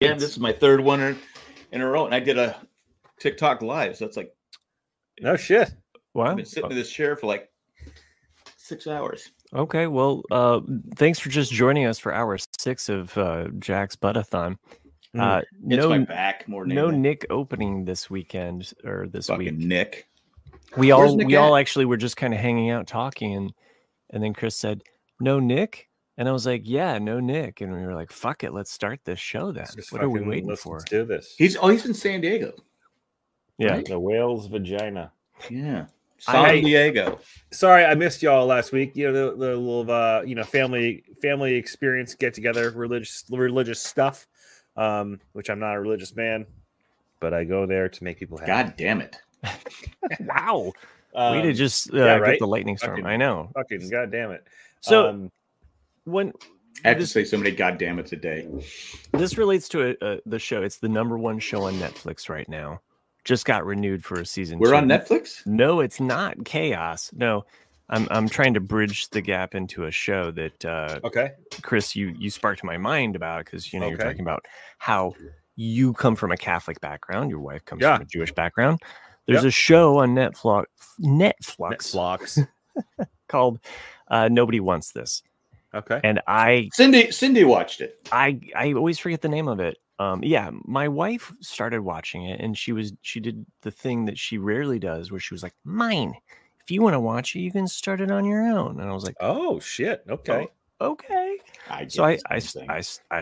Yeah, this is my third one in a row, and I did a TikTok live, so it's like, no shit. Wow. I've been sitting in this chair for like 6 hours. Okay, well, thanks for just joining us for hour 6 of Jack's Buttathon. It's my back more than anything. Nick opening this weekend or this Fucking week. Nick. We all actually were just kind of hanging out talking, and then Chris said, "No Nick," and I was like, "Yeah, no Nick," and we were like, "Fuck it, let's start this show then. What are we waiting for?" Let's do this. He's in San Diego. Yeah, right? The whale's vagina. Yeah. San Diego. Sorry, I missed y'all last week. You know, the little family experience, get together, religious stuff. Which I'm not a religious man, but I go there to make people happy. God damn it! Wow, way to just get the lightning storm. I know. Fucking god damn it. So when I have to say so many god damn it today. This relates to the show. It's the #1 show on Netflix right now. Just got renewed for a season. We're on Netflix? No, it's not Chaos. No, I'm trying to bridge the gap into a show that Chris, you sparked my mind about, because you're talking about how you come from a Catholic background, your wife comes from a Jewish background. There's a show on Netflix called Nobody Wants This. Okay. And Cindy watched it. I always forget the name of it. My wife started watching it, and she did the thing that she rarely does, where she was like, "Mine. If you want to watch it, you can start it on your own." And I was like, "Oh shit, okay, okay." So I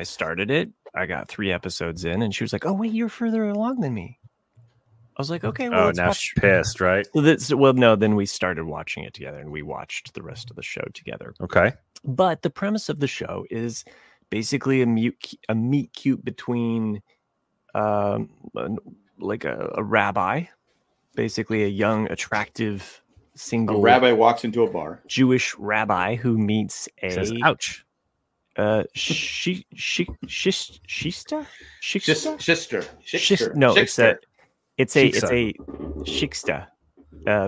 started it. I got 3 episodes in, and she was like, "Oh wait, you're further along than me." I was like, "Okay, well, now she's pissed, right?" No. Then we started watching it together, and we watched the rest of the show together. Okay. But the premise of the show is basically a meet cute between like a rabbi, basically a young, attractive, single. A rabbi walks into a bar. Jewish rabbi who meets says, "Ouch." Shista? No, it's a shiksta.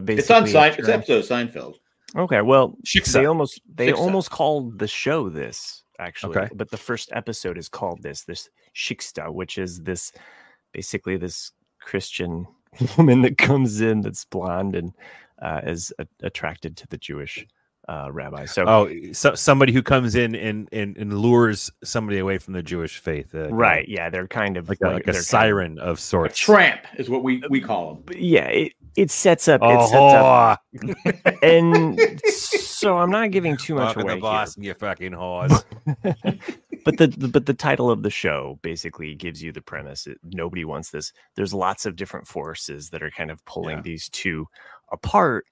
Basically, it's on Seinfeld. It's episode of Seinfeld. Okay, well, shiksta. they almost called the show this, actually. Okay. But the first episode is called this shiksta, which is this Christian woman that comes in that's blonde and is attracted to the Jewish rabbi. So somebody who comes in and lures somebody away from the Jewish faith. Right. Yeah, they're kind of like a siren of sorts. A tramp is what we call them. Yeah, it sets up. And so I'm not giving too much away. The boss and you fucking whores. But the title of the show basically gives you the premise. Nobody wants this. There's lots of different forces that are kind of pulling these two apart,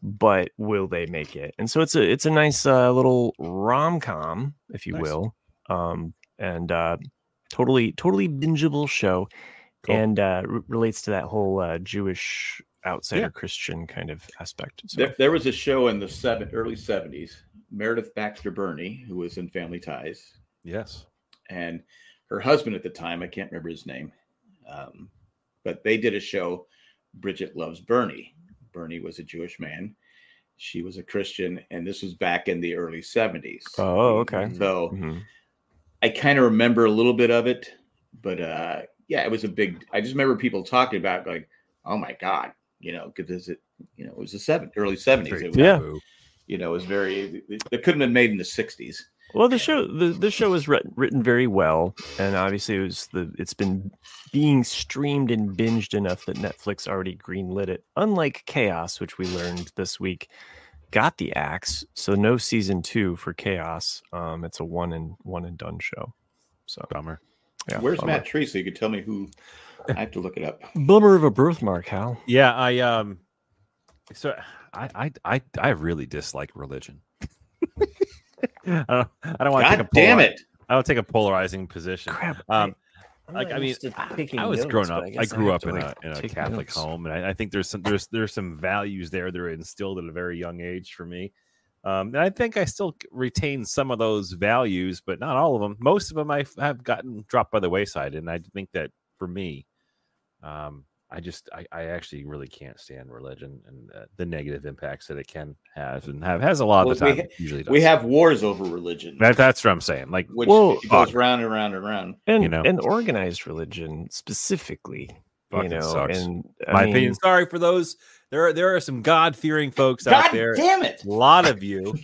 but will they make it? And so it's a nice little rom-com, if you will, and totally bingeable show, and relates to that whole Jewish outsider Christian kind of aspect. So there was a show in the early 70s, Meredith Baxter Birney, who was in Family Ties. Yes. And her husband at the time, I can't remember his name, but they did a show, Bridget Loves Bernie. Bernie was a Jewish man. She was a Christian, and this was back in the early 70s. Oh, okay. So I kind of remember a little bit of it, but it was I just remember people talking about like, oh my God, because it was the early 70s. It was, it was very, it couldn't have been made in the 60s. Well, the show was written very well, and obviously it's been being streamed and binged enough that Netflix already greenlit it. Unlike Chaos, which we learned this week, got the axe, so no season 2 for Chaos. It's a one and done show. So bummer. Yeah, where's Matt Tree? So you could tell me who. I have to look it up. Bummer of a birthmark, Hal. Yeah, I really dislike religion. I don't want to take a damn it. I don't take a polarizing position. Crap. I was growing up. I grew up in a Catholic home, and I think there's some values there that are instilled at a very young age for me. And I think I still retain some of those values, but not all of them. Most of them I have gotten dropped by the wayside, and I think that for me, I actually really can't stand religion and the negative impacts that it can have and has a lot of the time. Usually does. We have wars over religion. That's what I'm saying. Like, which goes round and round and round. And and organized religion specifically. Sucks. And my opinion. Sorry for those. There are some God-fearing folks out there. Damn it! A lot of you.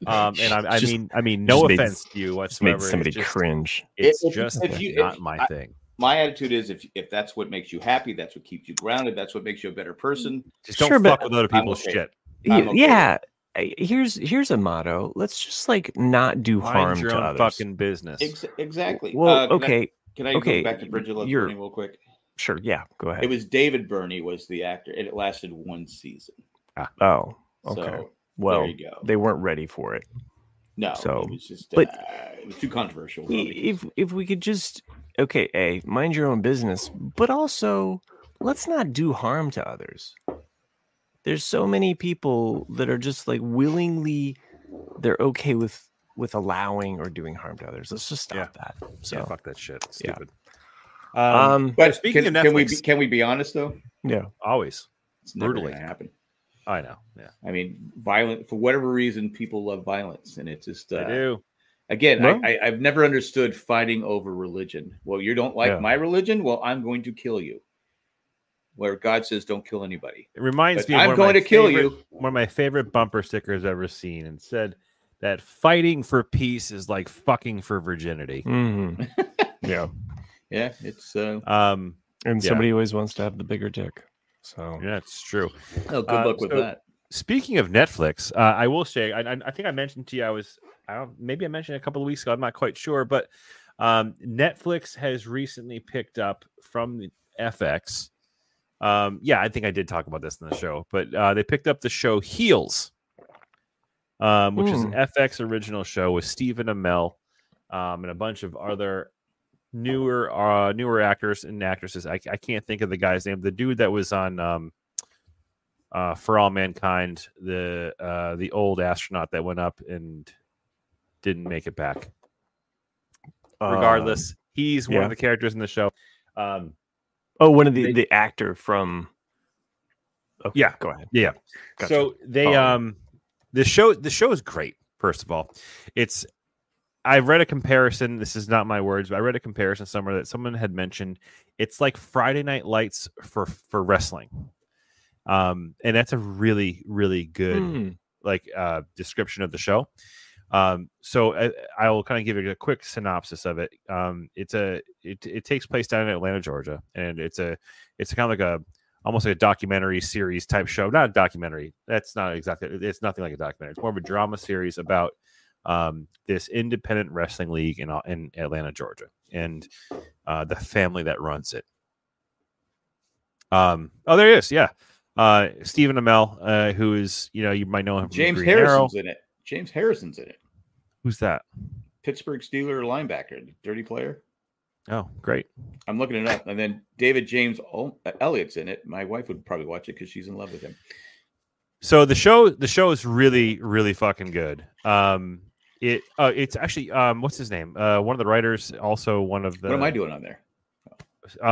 And I mean, no offense to you whatsoever. Made somebody cringe. It's just not my thing. My attitude is if that's what makes you happy, that's what keeps you grounded, that's what makes you a better person. Just don't fuck with other people's shit. Yeah. Here's a motto. Let's just like not do harm to others. Fucking business. Exactly. Well, okay. Can I go back to Bridget Love Burney real quick? Sure. Yeah. Go ahead. It was David Burney was the actor, and it lasted one season. Oh. Okay. So, well, there you go. They weren't ready for it. No. So it was just it was too controversial. If we could just mind your own business, but also let's not do harm to others. There's so many people that are just like willingly, they're okay with allowing or doing harm to others. Let's just stop that. So fuck that shit. It's stupid. But speaking of Netflix, can we be honest though? Yeah, always. It's brutally going to happen. I know. Yeah. I mean, violent for whatever reason, people love violence, and it's just. I do. Again, I've never understood fighting over religion. Well, you don't like my religion? Well, I'm going to kill you. Where God says, "Don't kill anybody." It reminds me. I'm going to kill you. One of my favorite bumper stickers I've ever seen, and said that fighting for peace is like fucking for virginity. Mm-hmm. Yeah. Yeah, it's. And somebody always wants to have the bigger dick. So yeah, it's true. Oh, good luck with that. Speaking of Netflix, I will say, I think I mentioned to you, maybe I mentioned a couple of weeks ago. I'm not quite sure, but Netflix has recently picked up from the FX. I think I did talk about this in the show, but they picked up the show Heels, which is an FX original show with Stephen Amell and a bunch of other newer actors and actresses. I can't think of the guy's name. The dude that was on For All Mankind, the old astronaut that went up and didn't make it back. Regardless, he's one of the characters in the show. One of the actor from. Okay, yeah, go ahead. Yeah, gotcha. So they the show is great. First of all, I read a comparison. This is not my words, but I read a comparison somewhere that someone had mentioned. It's like Friday Night Lights for wrestling, and that's a really, really good description of the show. So I will kind of give you a quick synopsis of it. It takes place down in Atlanta, Georgia, and it's kind of like almost like a documentary series type show. Not a documentary. That's not exactly. It's nothing like a documentary. It's more of a drama series about this independent wrestling league in Atlanta, Georgia, and the family that runs it. There he is. Yeah. Stephen Amell, who is, you might know him from James Green Harrison's Arrow. in it. James Harrison's in it. Who's that? Pittsburgh Steelers linebacker, dirty player. Oh, great. I'm looking it up. And then David James Elliott's in it. My wife would probably watch it because she's in love with him. So the show is really, really fucking good. It's actually what's his name? One of the writers, also one of the. What am I doing on there?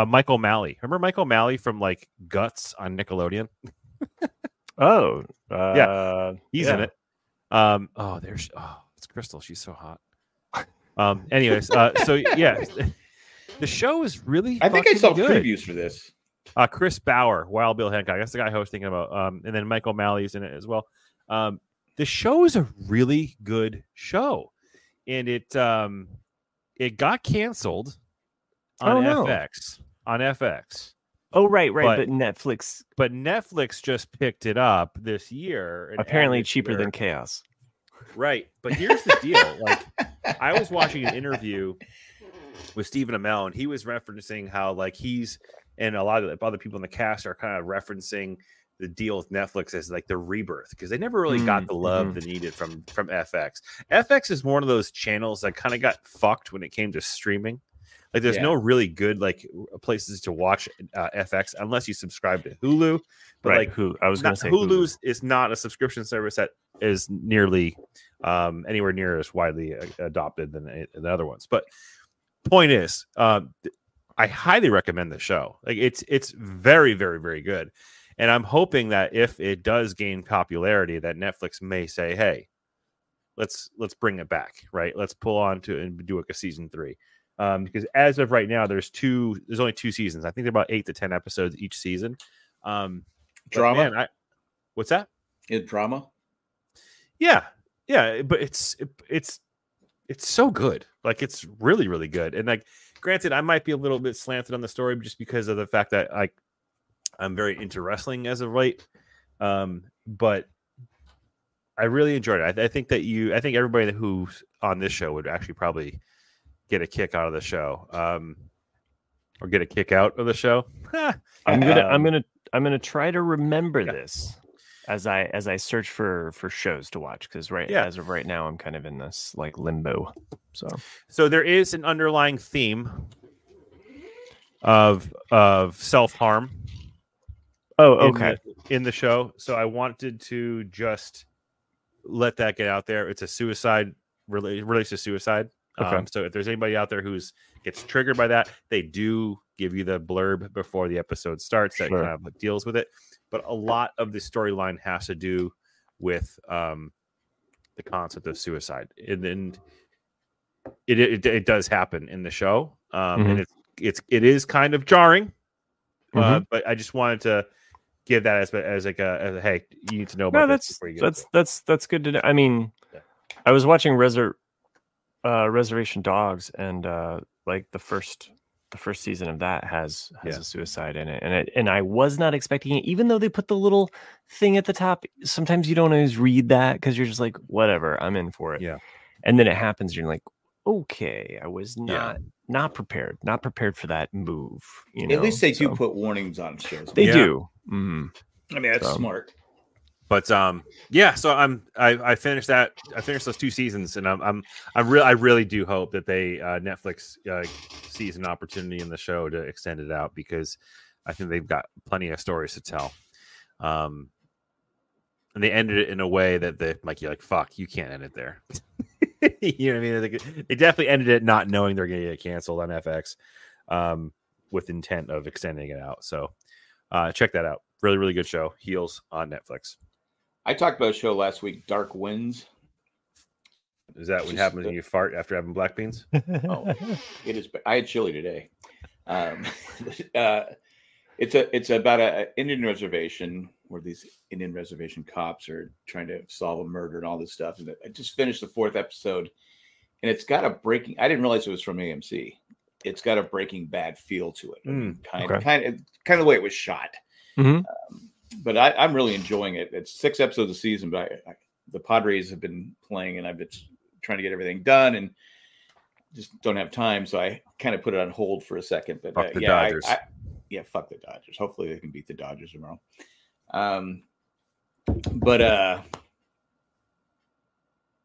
Michael Malley. Remember Michael Malley from like Guts on Nickelodeon? Yeah, he's in it. It's Crystal. She's so hot. Anyways, so yeah, the show is really. I think I saw good. previews for this. Chris Bauer, Wild Bill Hancock. That's the guy I was thinking about. And then Michael Malley's in it as well. The show is a really good show, and it got canceled on FX. On FX. Oh, right. But Netflix just picked it up this year. And apparently cheaper than Chaos. Right. But here's the deal. Like, I was watching an interview with Stephen Amell, and he was referencing how like he's and a lot of the other people in the cast are kind of referencing the deal with Netflix as like the rebirth, because they never really got the love they needed from FX. FX is one of those channels that kind of got fucked when it came to streaming. Like there's no really good like places to watch FX unless you subscribe to Hulu. But right. like I was going to say Hulu's is not a subscription service that is nearly anywhere near as widely adopted than the other ones. But point is, I highly recommend the show. Like it's very, very, very good. And I'm hoping that if it does gain popularity, that Netflix may say, hey, let's bring it back, right? Let's pull on to and do like a season 3. Because as of right now, there's only 2 seasons. I think they're about 8 to 10 episodes each season. Drama? Man, what's that? Is drama? Yeah, but it's so good. Like it's really, really good. And like, granted, I might be a little bit slanted on the story just because of the fact that I'm very into wrestling as of late. But I really enjoyed it. I think everybody who's on this show would actually probably get a kick out of the show, or get a kick out of the show. I'm gonna try to remember this as I search for shows to watch, because as of right now I'm kind of in this like limbo. So there is an underlying theme of self-harm. Oh, okay. In the show, so I wanted to just let that get out there. It's a suicide relates to suicide. Okay. So if there's anybody out there who's gets triggered by that, they do give you the blurb before the episode starts that kind of deals with it. But a lot of the storyline has to do with the concept of suicide, and it does happen in the show, and it is kind of jarring. But I just wanted to give that as a hey, you need to know about this before you get that's good to know. I mean, I was watching Reservation Dogs, and like the first season of that has a suicide in it, and I was not expecting it, even though they put the little thing at the top. Sometimes you don't always read that because you're just like, whatever, I'm in for it. Yeah, and then it happens, and you're like, okay, I was not prepared for that move. You know? At least they do put warnings on shows. They do. Mm-hmm. I mean, that's smart. But so I finished that. I finished those 2 seasons, and I really do hope that they Netflix sees an opportunity in the show to extend it out, because I think they've got plenty of stories to tell. And they ended it in a way that you're like, fuck, you can't end it there. You know what I mean? They definitely ended it not knowing they're going to get canceled on FX, with intent of extending it out. So check that out. Really, really good show. Heels on Netflix. I talked about a show last week, Dark Winds. Is that what happens when you fart after having black beans? Oh, it is. I had chili today. It's about an Indian reservation where these Indian reservation cops are trying to solve a murder and all this stuff. And I just finished the 4th episode, and it's got a breaking. I didn't realize it was from AMC. It's got a Breaking Bad feel to it. Kind of the way it was shot. Mm-hmm. But I'm really enjoying it. It's 6 episodes a season, but the Padres have been playing, and I've been trying to get everything done, and just don't have time. So I kind of put it on hold for a second. But fuck the Dodgers. Fuck the Dodgers. Hopefully they can beat the Dodgers tomorrow.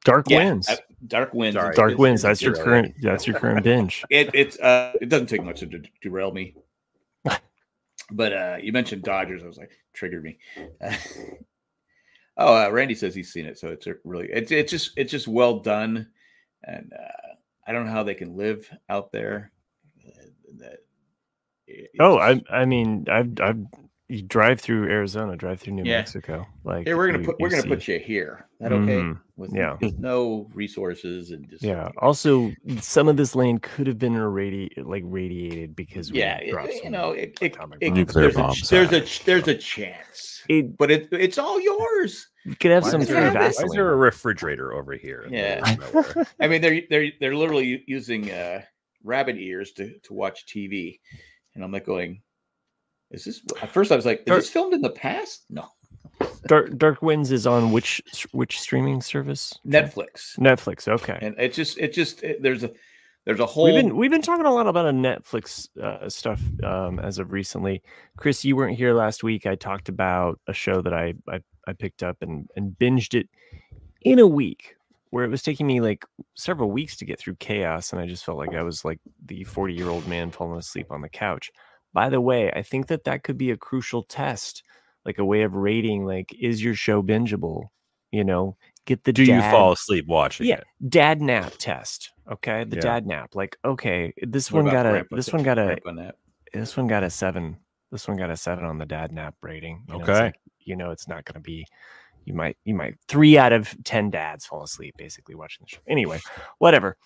Dark Winds. Dark Winds. Sorry. Dark Winds. That's your current. That's your current binge. It doesn't take much to derail me. But you mentioned Dodgers. I was like, triggered me. Randy says he's seen it, so it's just well done, and I don't know how they can live out there. You drive through Arizona, drive through New Mexico. Like, hey, we're gonna put you here. Is that okay? With no resources and just Also, some of this land could have been radiated because nuclear bombs. There's a chance, but it's all yours. You could have some Vaseline. Why is there a refrigerator over here? Yeah, I mean they're literally using rabbit ears to watch TV, and I'm like going, is this? At first I was like, is this filmed in the past? No. Dark Winds is on which streaming service? Netflix. Okay. And there's a whole. We've been talking a lot about Netflix stuff as of recently. Chris, you weren't here last week. I talked about a show that I picked up and binged it in a week, where it was taking me like several weeks to get through Chaos, and I just felt like I was like the 40-year-old man falling asleep on the couch. By the way, I think that could be a crucial test, like a way of rating, like, is your show bingeable? You know, get the you fall asleep watching it? Dad nap test. Okay, the dad nap. Like, okay, this one got a 7. This one got a 7 on the dad nap rating. You know, okay, it's like, it's not going to be. You might 3 out of 10 dads fall asleep basically watching the show. Anyway, whatever.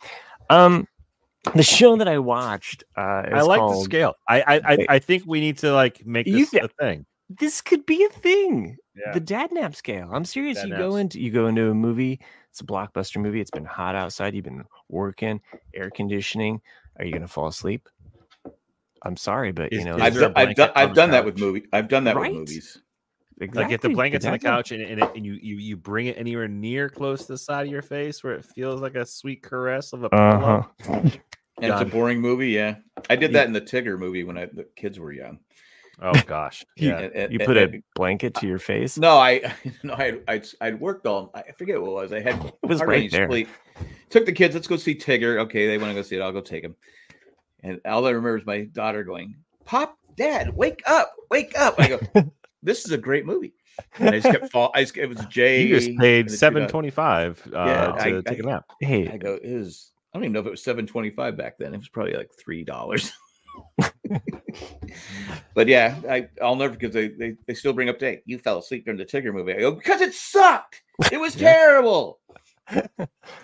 The show that I watched, I like the scale. I think we need to like make this a thing. This could be a thing. Yeah. The dad nap scale. I'm serious. Dad You naps. go into a movie. It's a blockbuster movie. It's been hot outside. You've been working, air conditioning. Are you going to fall asleep? I'm sorry, but I've done that with movies. I've done that with movies. Exactly. Like get the blankets on the couch and you bring it anywhere near close to the side of your face where it feels like a sweet caress of a pillow. And it's a boring movie. Yeah, I did that in the Tigger movie when the kids were young. Oh gosh, yeah. You put a blanket to your face? No, I'd worked all. I forget what it was. It was right there. Sleep. Took the kids. Let's go see Tigger. Okay, they want to go see it. I'll go take them. And all I remember is my daughter going, "Pop, Dad, wake up, wake up!" I go, "This is a great movie." And I just kept falling. It was Jay. You just paid $7.25 to take a nap. Hey, I go, it was. I don't even know if it was $7.25 back then. It was probably like $3. But yeah, I'll never, because they still bring up day. You fell asleep during the Tigger movie. I go, because it sucked. It was terrible.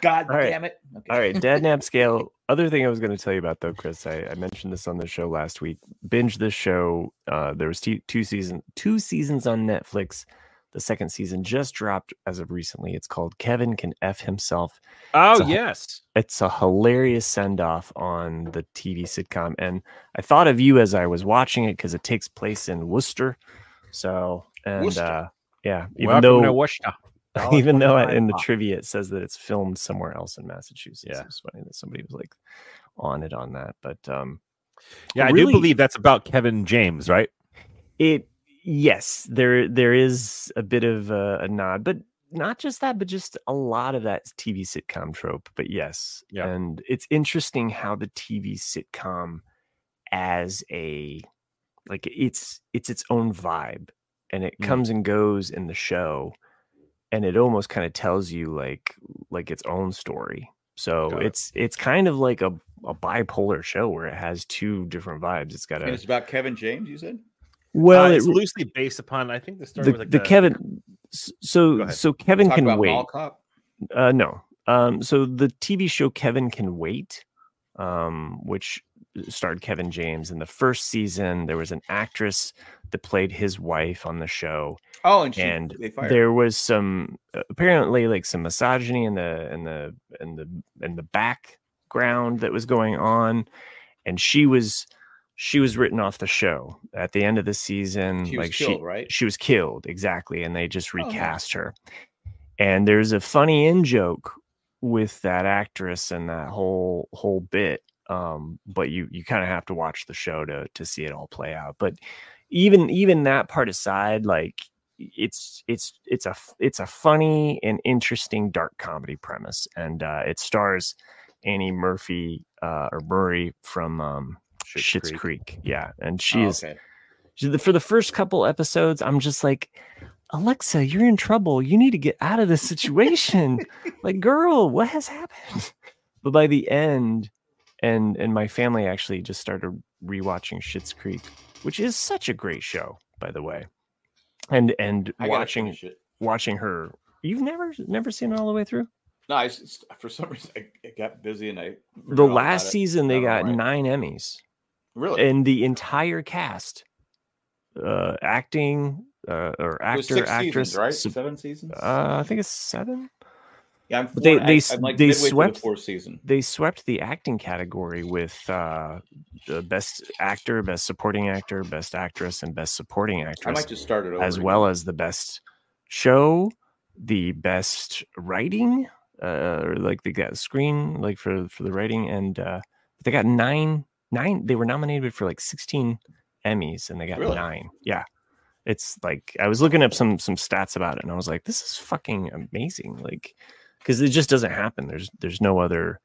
God damn it. Okay. All right, dad nap scale. Other thing I was going to tell you about though, Chris, I mentioned this on the show last week. Binge this show. There was two seasons on Netflix. The second season just dropped as of recently. It's called Kevin Can F Himself. Oh, yes. It's a hilarious send-off on the TV sitcom. And I thought of you as I was watching it because it takes place in Worcester. So, and Worcester. even though $1.25 in the trivia it says that it's filmed somewhere else in Massachusetts. Yeah. It's funny that somebody was like on that. But I do believe that's about Kevin James, right? Yes, there is a bit of a nod, but not just that, but just a lot of that TV sitcom trope. But yes, and it's interesting how the TV sitcom as it's its own vibe, and it comes and goes in the show, and it almost kind of tells you like its own story. So it's kind of like a bipolar show where it has two different vibes. It's about Kevin James, you said? Well, it's loosely based upon. I think the story was like the Kevin. So Kevin Can Wait. No. So the TV show Kevin Can Wait, which starred Kevin James. In the first season, there was an actress that played his wife on the show. Oh, and there was some apparently like some misogyny in the background that was going on, and she was written off the show at the end of the season. She was killed, right? She was killed, exactly, and they just recast her. And there's a funny in joke with that actress and that whole bit. But you kind of have to watch the show to see it all play out. But even that part aside, like it's a funny and interesting dark comedy premise, and it stars Annie Murphy or Murray from Schitt's Creek. Yeah, and she's for the first couple episodes, I'm just like, Alexa, you're in trouble. You need to get out of this situation. Like, girl, what has happened? But by the end, and my family actually just started rewatching Schitt's Creek, which is such a great show, by the way. And watching her, you've never seen it all the way through? No, for some reason I got busy and the last season they got 9 Emmys. Really? And the entire cast, acting or actor, actress, seasons, right? 7 seasons. I think it's 7. Yeah, they swept the 4th season. They swept the acting category with the best actor, best supporting actor, best actress, and best supporting actress. I might just start it over as well as the best show, the best writing, or like they got screen like for the writing, and they got 9. They were nominated for like 16 Emmys, and they got 9. Yeah. It's like, I was looking up some stats about it, and I was like, this is fucking amazing. Like, because it just doesn't happen. There's no other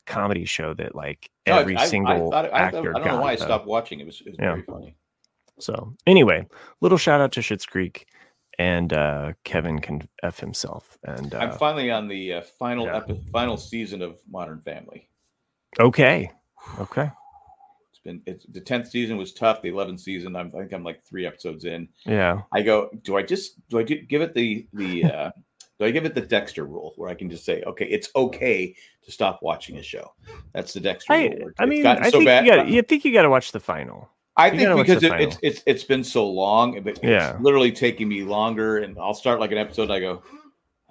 comedy show that like every single actor. I don't know why I stopped watching. It was very funny. So anyway, little shout out to Schitt's Creek and Kevin Can F Himself. And I'm finally on the final season of Modern Family. Okay. It's the 10th season was tough. The 11th season, I think I'm like 3 episodes in. Yeah. I go, do I give it the do I give it the Dexter rule where I can just say, okay, it's okay to stop watching a show? That's the Dexter rule. I mean, I think you got to watch the final. I think because it's been so long, but it's literally taking me longer, and I'll start like an episode. And I go,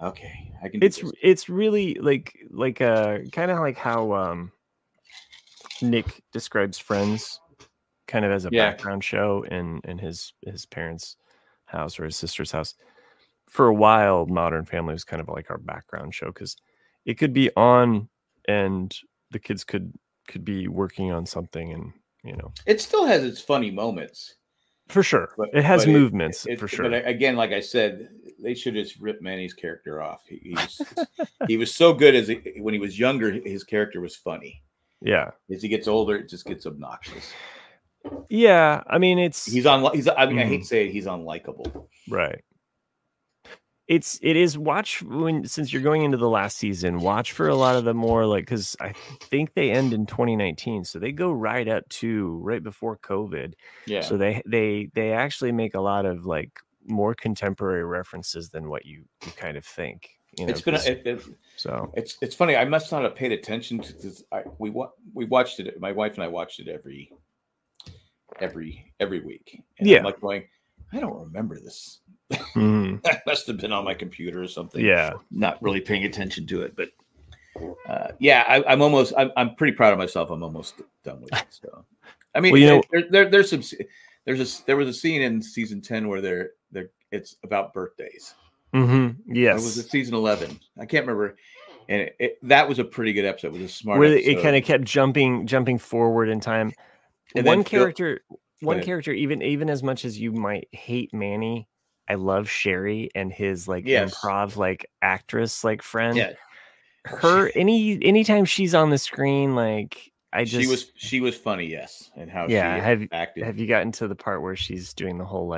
okay, I can. It's really like kind of like how Nick describes Friends, kind of as a background show in his parents' house or his sister's house. For a while, Modern Family was kind of like our background show because it could be on and the kids could be working on something, and it still has its funny moments for sure. It has movements for sure. But again, like I said, they should just rip Manny's character off. He was so good when he was younger. His character was funny. Yeah. As he gets older, it just gets obnoxious. Yeah, I mean I hate to say it, he's unlikable. Right. It is since you're going into the last season, watch for a lot of the more like, because I think they end in 2019, so they go right before COVID. Yeah. So they actually make a lot of like more contemporary references than what you kind of think. It's funny. I must not have paid attention to this. We watched it. My wife and I watched it every week. And I'm like going, I don't remember this. I must have been on my computer or something. Yeah, not really paying attention to it. But I'm pretty proud of myself. I'm almost done with it. So I mean, there was a scene in season 10 where it's about birthdays. Mm-hmm. Yes, it was at season 11. I can't remember, and that was a pretty good episode. It was a smart where episode. It kind of kept jumping forward in time. And one character, even as much as you might hate Manny, I love Sherry and his improv actress friend. Yeah, her anytime she's on the screen, she was funny. Yes, and how she acted. Have you gotten to the part where she's doing the whole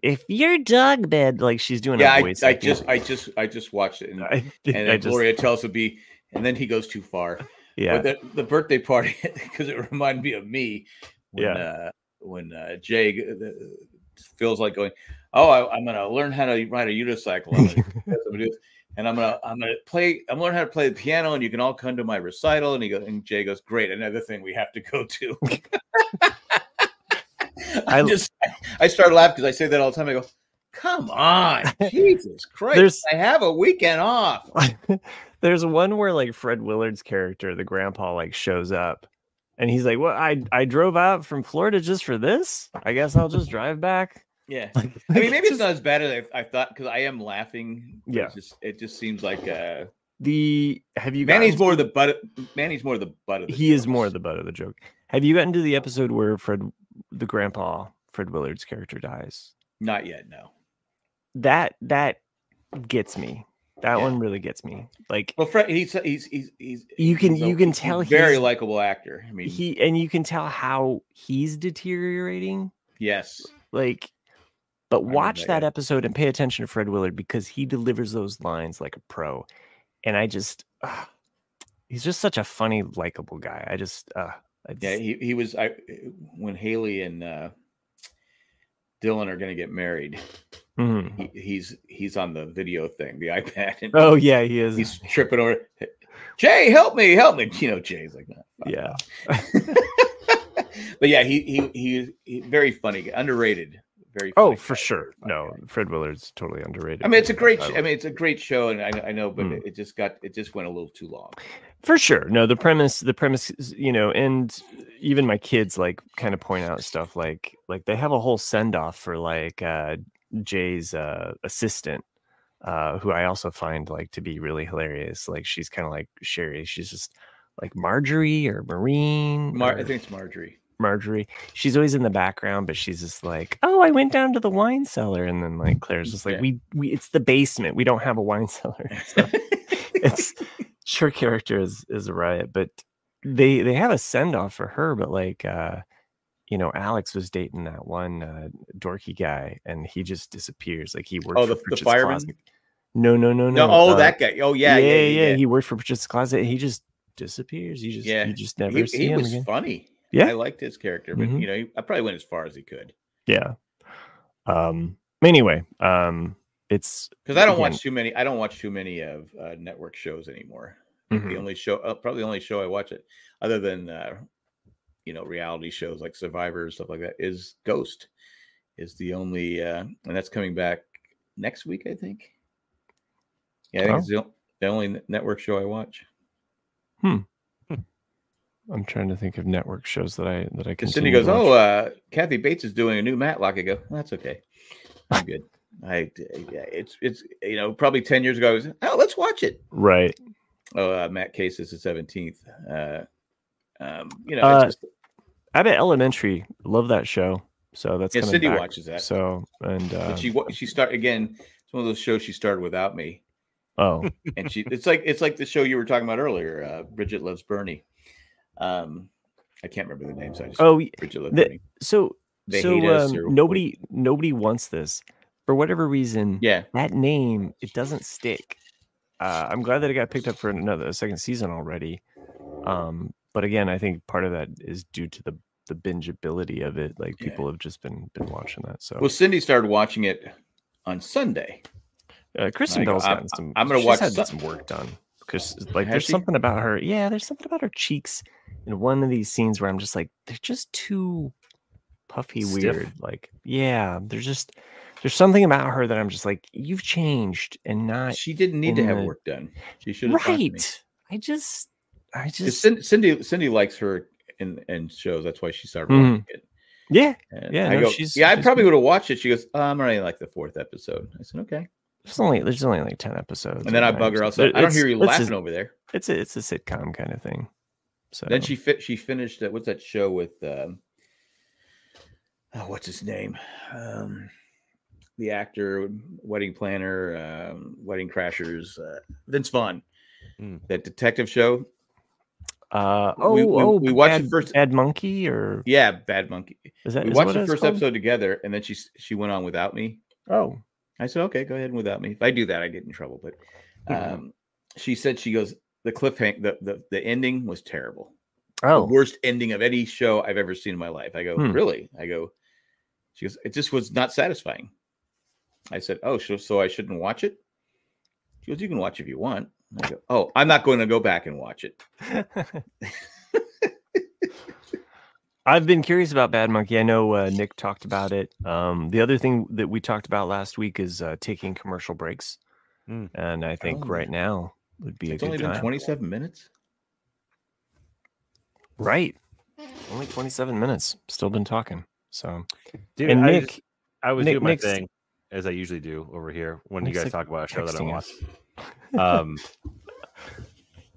if your dog bed, she's doing a voice? I just watched it, and Gloria tells him and then he goes too far. Yeah, but the birthday party, because it reminded me of me when Jay feels like going, I'm going to learn how to ride a unicycle, and I'm going to learn how to play the piano, and you can all come to my recital. And Jay goes, great, another thing we have to go to. I started laughing because I say that all the time. I go, come on, Jesus Christ! I have a weekend off. There's one where Fred Willard's character, the grandpa, shows up, and he's like, "Well, I drove out from Florida just for this. I guess I'll just drive back." Yeah, I mean, maybe it's not as bad as I thought, because I am laughing. Yeah, it just seems like Manny's more the butt. Manny's more the butt of the. He is more the butt of the joke. Have you gotten to the episode where the grandpa, Fred Willard's character, dies? Not yet. No. That gets me. That one really gets me. Well, Fred, he's you can tell he's a very likable actor. I mean, you can tell how he's deteriorating. Yes. But watch that episode and pay attention to Fred Willard, because he delivers those lines like a pro. And he's just such a funny, likable guy. He was. When Haley and Dylan are going to get married, he's on the video thing, the iPad. And he is. He's tripping over. Jay, help me! Jay's like that. Yeah. But yeah, he very funny, underrated. Very funny for sure. No, Fred Willard's totally underrated. I mean, it's a great. It's a great show, and I know, but it just went a little too long. For sure. No, the premise, and even my kids kind of point out stuff like they have a whole send off for Jay's assistant, who I also find to be really hilarious. She's kind of like Sherry. She's just like Marjorie or Maureen. I think it's Marjorie. She's always in the background, but she's just I went down to the wine cellar, and then Claire's just we it's the basement, we don't have a wine cellar. So her character is a riot, but they have a send-off for her, but Alex was dating that one dorky guy, and he just disappears. He worked for the fireman. No. That guy. Oh yeah. He worked for Purchase Closet. He just disappears. You just never see him again. He was funny. Yeah, I liked his character, but I probably went as far as he could. Yeah. Anyway, it's because I don't watch too many. I don't watch too many of network shows anymore. The only show, probably the only show I watch it, other than reality shows like Survivor, stuff like that, is Ghost. Is the only, and that's coming back next week, I think. Yeah, I think it's the only network show I watch. I'm trying to think of network shows that I can. Cindy goes, Kathy Bates is doing a new Matlock. I go, that's okay. I'm good. It's probably 10 years ago. I was, let's watch it. Right. Matt Case is the 17th. Abbott Elementary, love that show. So that's Cindy watches that. So but she started again. It's one of those shows she started without me. Oh, and it's like the show you were talking about earlier. Bridget Loves Bernie. I can't remember the name. So I just Bridget Loves Bernie. So nobody wants this for whatever reason. Yeah, that name, it doesn't stick. I'm glad that it got picked up for a second season already. But again, I think part of that is due to the bingeability of it. Like people have just been watching that. So Cindy started watching it on Sunday. Kristen Bell's gotten some. I'm going to watch some work done because there's something about her. Yeah, there's something about her cheeks in one of these scenes where I'm just like, they're just too puffy, stiff. Weird. Like, yeah, there's something about her that I'm just like, you've changed and not. She didn't need to have work done. She should have. Right. I just. Cindy likes her in shows. That's why she started watching it. Yeah. And I probably would have watched it. She goes, I'm already like the 4th episode. I said, okay. There's only like 10 episodes. And then I bug her. I don't hear you laughing over there. It's a sitcom kind of thing. So then she finished what's that show with what's his name? The actor, Wedding Planner, Wedding Crashers, Vince Vaughn. That detective show. We watched the first Bad Monkey or Bad Monkey. We watched the first episode together, and then she went on without me. Oh, I said, okay, go ahead and without me. If I do that, I get in trouble. But she said, she goes, the cliffhanger, the ending was terrible. Oh, the worst ending of any show I've ever seen in my life. I go, really? I go, she goes, it just was not satisfying. I said, oh, so I shouldn't watch it? She goes, you can watch if you want. I go, oh, I'm not going to go back and watch it. I've been curious about Bad Monkey. I know Nick talked about it. The other thing that we talked about last week is taking commercial breaks. And I think right now would be a good time. It's only been 27 minutes? Right. Only 27 minutes. Still been talking. So, dude, and Nick, I was doing my thing as I usually do over here when you guys talk about a show that I watch.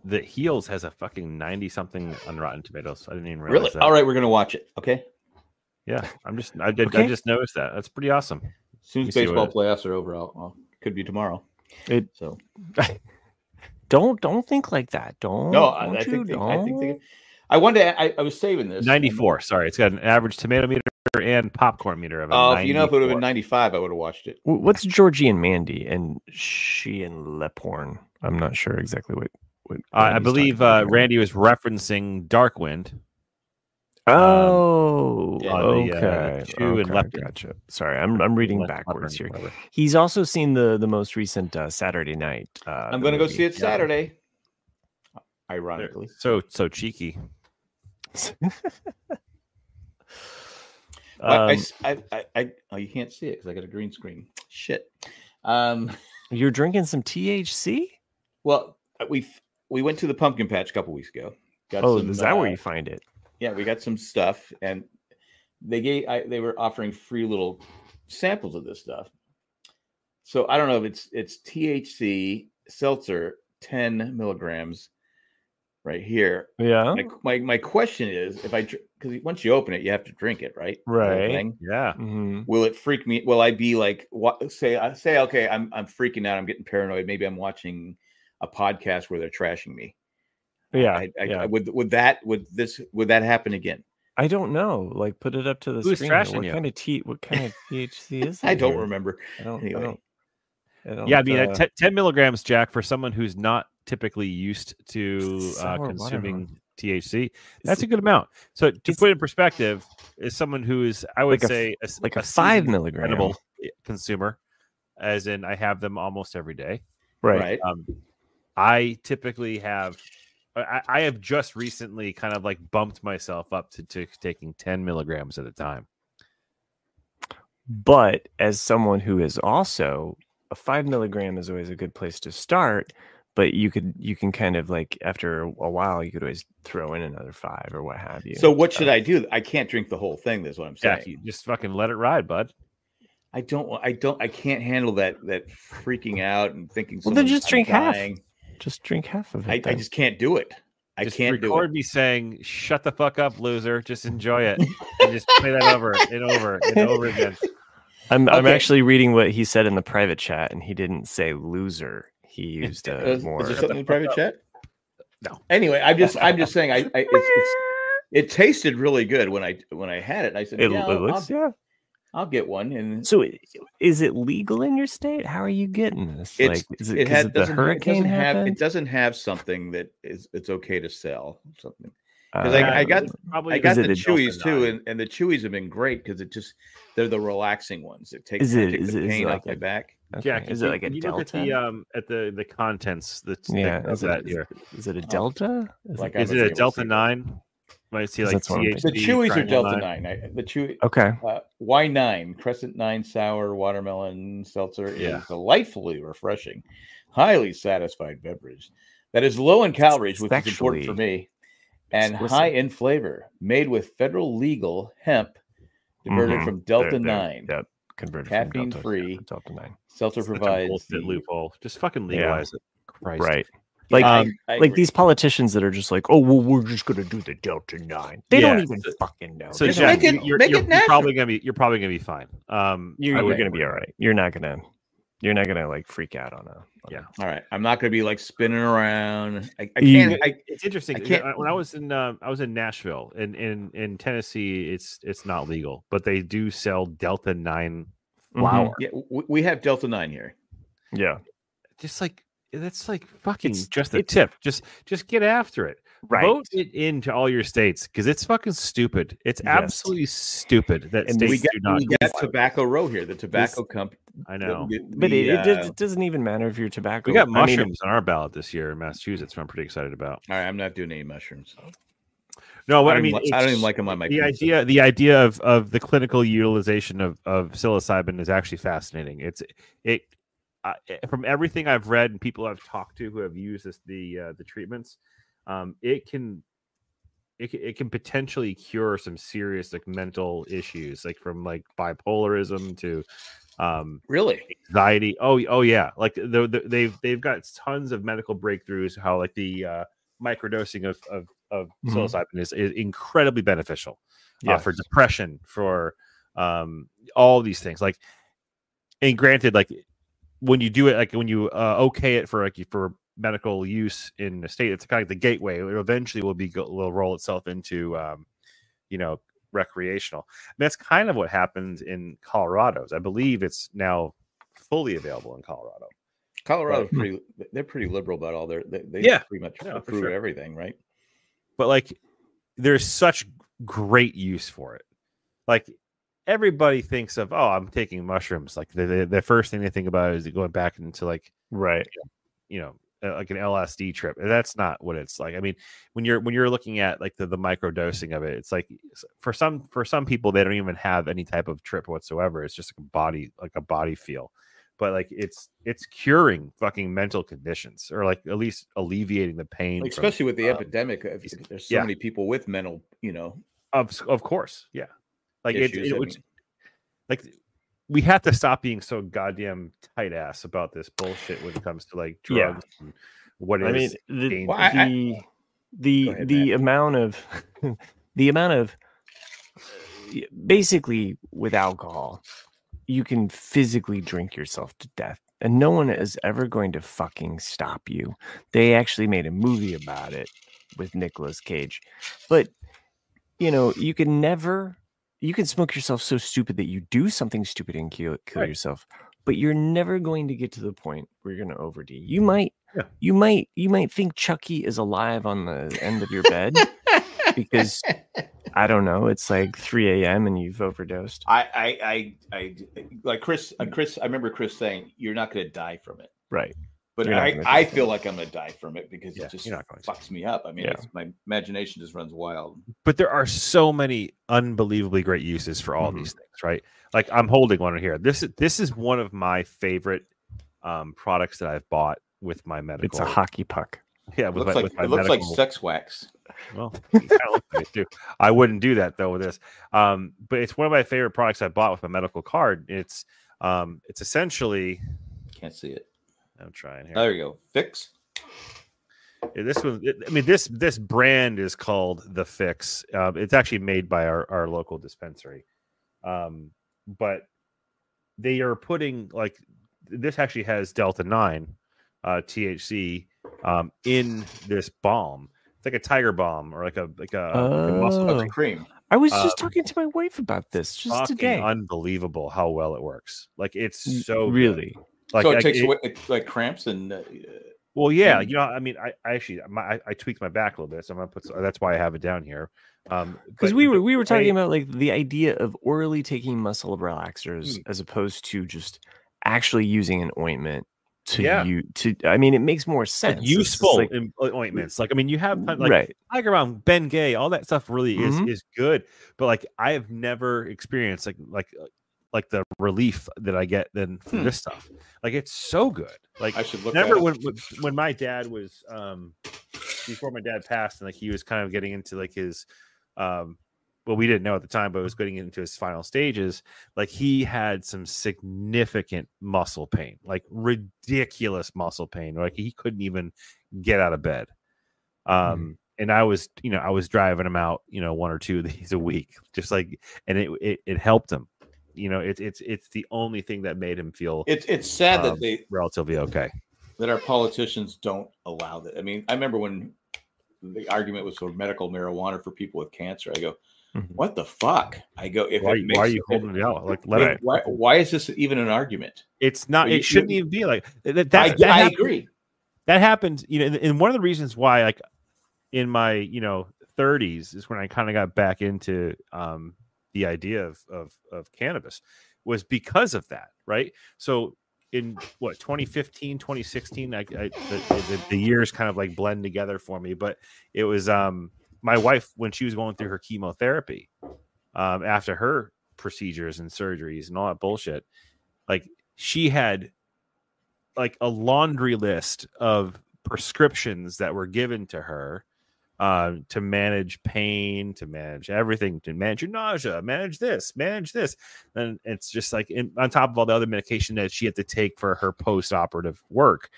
The Heels has a fucking 90-something on Rotten Tomatoes. I didn't even realize really? That. All right, we're gonna watch it. Okay. Yeah, I just noticed that. That's pretty awesome. As soon as baseball playoffs are over, I'll could be tomorrow. So don't think like that. I think I wanted to, I was saving this. 94. Sorry, it's got an average tomato meter and popcorn meter of a 94. If it would have been 95, I would have watched it. What's Georgie and Mandy and she and Leporn? I'm not sure exactly what I believe Randy was referencing Darkwind. Okay. Gotcha. Sorry, I'm reading backwards here. He's also seen the most recent Saturday Night. I'm going to go see it Saturday. Ironically, so cheeky. You can't see it because I got a green screen. Shit. You're drinking some THC? Well, we went to the pumpkin patch a couple weeks ago. Is that where you find it? Yeah, we got some stuff, and they were offering free little samples of this stuff. So I don't know if it's THC seltzer, 10 milligrams, right here. Yeah. My question is, because once you open it, you have to drink it, right? Right. Yeah. Mm-hmm. Will it freak me? Will I be like, say, okay, I'm freaking out. I'm getting paranoid. Maybe I'm watching a podcast where they're trashing me. Yeah. Would that happen again? I don't know. Like, put it up to the Who's screen. Trashing you? What kind of THC is it? I don't remember. I don't. Yeah, I mean, 10 milligrams, Jack, for someone who's not typically used to consuming THC. That's a good amount. So to put it in perspective, is someone who is, I would say, a 5 milligram consumer, as in I have them almost every day. Right. I typically have. I have just recently kind of like bumped myself up to taking 10 milligrams at a time. But as someone who is also, a 5 milligram is always a good place to start. But you can kind of like, after a while, you could always throw in another 5 or what have you. So what should I do? I can't drink the whole thing. That's what I'm saying. Yeah, just fucking let it ride, bud. I can't handle that freaking out and thinking. Well, then just drink half. Just drink half of it. I just can't do it. I can't do it. Record me saying, "Shut the fuck up, loser." Just enjoy it, and just play that over and over and over again. I'm actually reading what he said in the private chat, and he didn't say loser. He used more. Was there something in the private chat? No. Anyway, I'm just saying. It tasted really good when I had it. And I said, I'll get one. And so, is it legal in your state? How are you getting this? It doesn't have something that it's okay to sell something. Because I got the chewies too, and the chewies have been great because they're the relaxing ones. It takes the pain off my back. Okay. Jack, is it like a Delta? At the contents. Is it a Delta? Is it a Delta 9? Might see like the chewies are Delta 9. The chewy. Okay. Y9 Crescent 9 sour watermelon seltzer is delightfully refreshing, highly satisfied beverage that is low in calories, which is important for me, and high in flavor. Made with federal legal hemp, diverted from Delta 9. Yep. Converted caffeine free. Delta 9. Seltzer provides the loophole. Just fucking legalize it. Christ. Right. Like these politicians that are just like, oh, well, we're just gonna do the Delta 9. They don't even fucking know. So Jack, you're probably gonna be fine. You're gonna be all right. You're not gonna like freak out on a. All right. I'm not gonna be like spinning around. It's interesting. When I was in Nashville in Tennessee, it's not legal, but they do sell Delta 9 flour. Yeah, we have Delta 9 here. Yeah, just like. That's like fucking just a tip. Just get after it. Right. Vote it into all your states because it's fucking stupid. It's absolutely stupid that states do not. We got Tobacco Row here, the tobacco company. I know, but it doesn't even matter if you're tobacco. We got mushrooms on our ballot this year in Massachusetts. I'm pretty excited about. All right, I'm not doing any mushrooms. No, I don't even like them on my pizza. The idea of the clinical utilization of psilocybin is actually fascinating. From everything I've read and people I've talked to who have used the treatments, it can potentially cure some serious like mental issues, like from like bipolarism to really anxiety. Oh yeah, like they've got tons of medical breakthroughs. How like the microdosing of psilocybin is incredibly beneficial for depression, for all these things. Like, and granted, like. When you do it, like when you okay it for medical use in the state, it's kind of like the gateway. It eventually will roll itself into, recreational. And that's kind of what happened in Colorado. I believe it's now fully available in Colorado. Colorado's they're pretty liberal about all they pretty much approve everything, right? But like, there's such great use for it. Like. Everybody thinks of, I'm taking mushrooms. Like the first thing they think about is going back into like, right, like an LSD trip. And that's not what it's like. I mean, when you're looking at like the micro dosing of it, it's like for some people they don't even have any type of trip whatsoever. It's just a body feel. But like it's curing fucking mental conditions, or like at least alleviating the pain. Especially with the epidemic, there's so many people with mental, Of course, yeah. Like issues, like we have to stop being so goddamn tight ass about this bullshit when it comes to like drugs and what it is. I mean, the amount of basically with alcohol, you can physically drink yourself to death, and no one is ever going to fucking stop you. They actually made a movie about it with Nicolas Cage, but you can never. You can smoke yourself so stupid that you do something stupid and kill yourself. but you're never going to get to the point where you're going to OD. You might think Chucky is alive on the end of your bed because I don't know, it's like 3 a.m. and you've overdosed. I like Chris. I remember Chris saying you're not going to die from it, right? But I feel like I'm going to die from it because it just fucks me up. I mean, my imagination just runs wild. But there are so many unbelievably great uses for all these things, right? Like I'm holding one here. This is one of my favorite products that I've bought with my medical. It's a hockey puck. Yeah, it looks like sex wax. Well, I wouldn't do that though with this. But it's one of my favorite products I bought with my medical card. It's essentially. Can't see it. I'm trying here. There you go. Fix. Yeah, this one. I mean, this brand is called The Fix. It's actually made by our local dispensary. But they are putting like this actually has Delta 9 THC in this balm. It's like a tiger balm or like a muscle cream. I was just talking to my wife about this just today. Unbelievable how well it works. Like it's so really good. Like, so it takes away like cramps and. Well, yeah, you know, I mean, I tweaked my back a little bit, so I'm gonna put. That's why I have it down here. Because we were talking about like the idea of orally taking muscle relaxers as opposed to just actually using an ointment I mean, it makes more sense. Like useful ointments. Like, I mean, you have like around Ben Gay, all that stuff really is good. But like, I have never experienced like the relief that I get then from this stuff. Like, it's so good. Like, I should look. Remember when my dad was before my dad passed, and like he was kind of getting into like his well, we didn't know at the time, but it was getting into his final stages. Like he had some significant muscle pain, like ridiculous muscle pain. Like he couldn't even get out of bed. And I was driving him out, 1 or 2 of these a week, just like, and it helped him. It's the only thing that made him feel. It's sad that they relatively okay. That our politicians don't allow that. I mean, I remember when the argument was for medical marijuana for people with cancer. I go, what the fuck? I go, why are you holding it out? Like, why is this even an argument? It's not. It shouldn't even be like that. I agree. That happened. And one of the reasons why, like, in my 30s is when I kind of got back into the idea of cannabis, was because of that, right? So in 2015, 2016, the years kind of like blend together for me, but it was my wife, when she was going through her chemotherapy, after her procedures and surgeries and all that bullshit, like she had like a laundry list of prescriptions that were given to her to manage pain, to manage everything, to manage your nausea, manage this. And it's just like on top of all the other medication that she had to take for her post-operative work.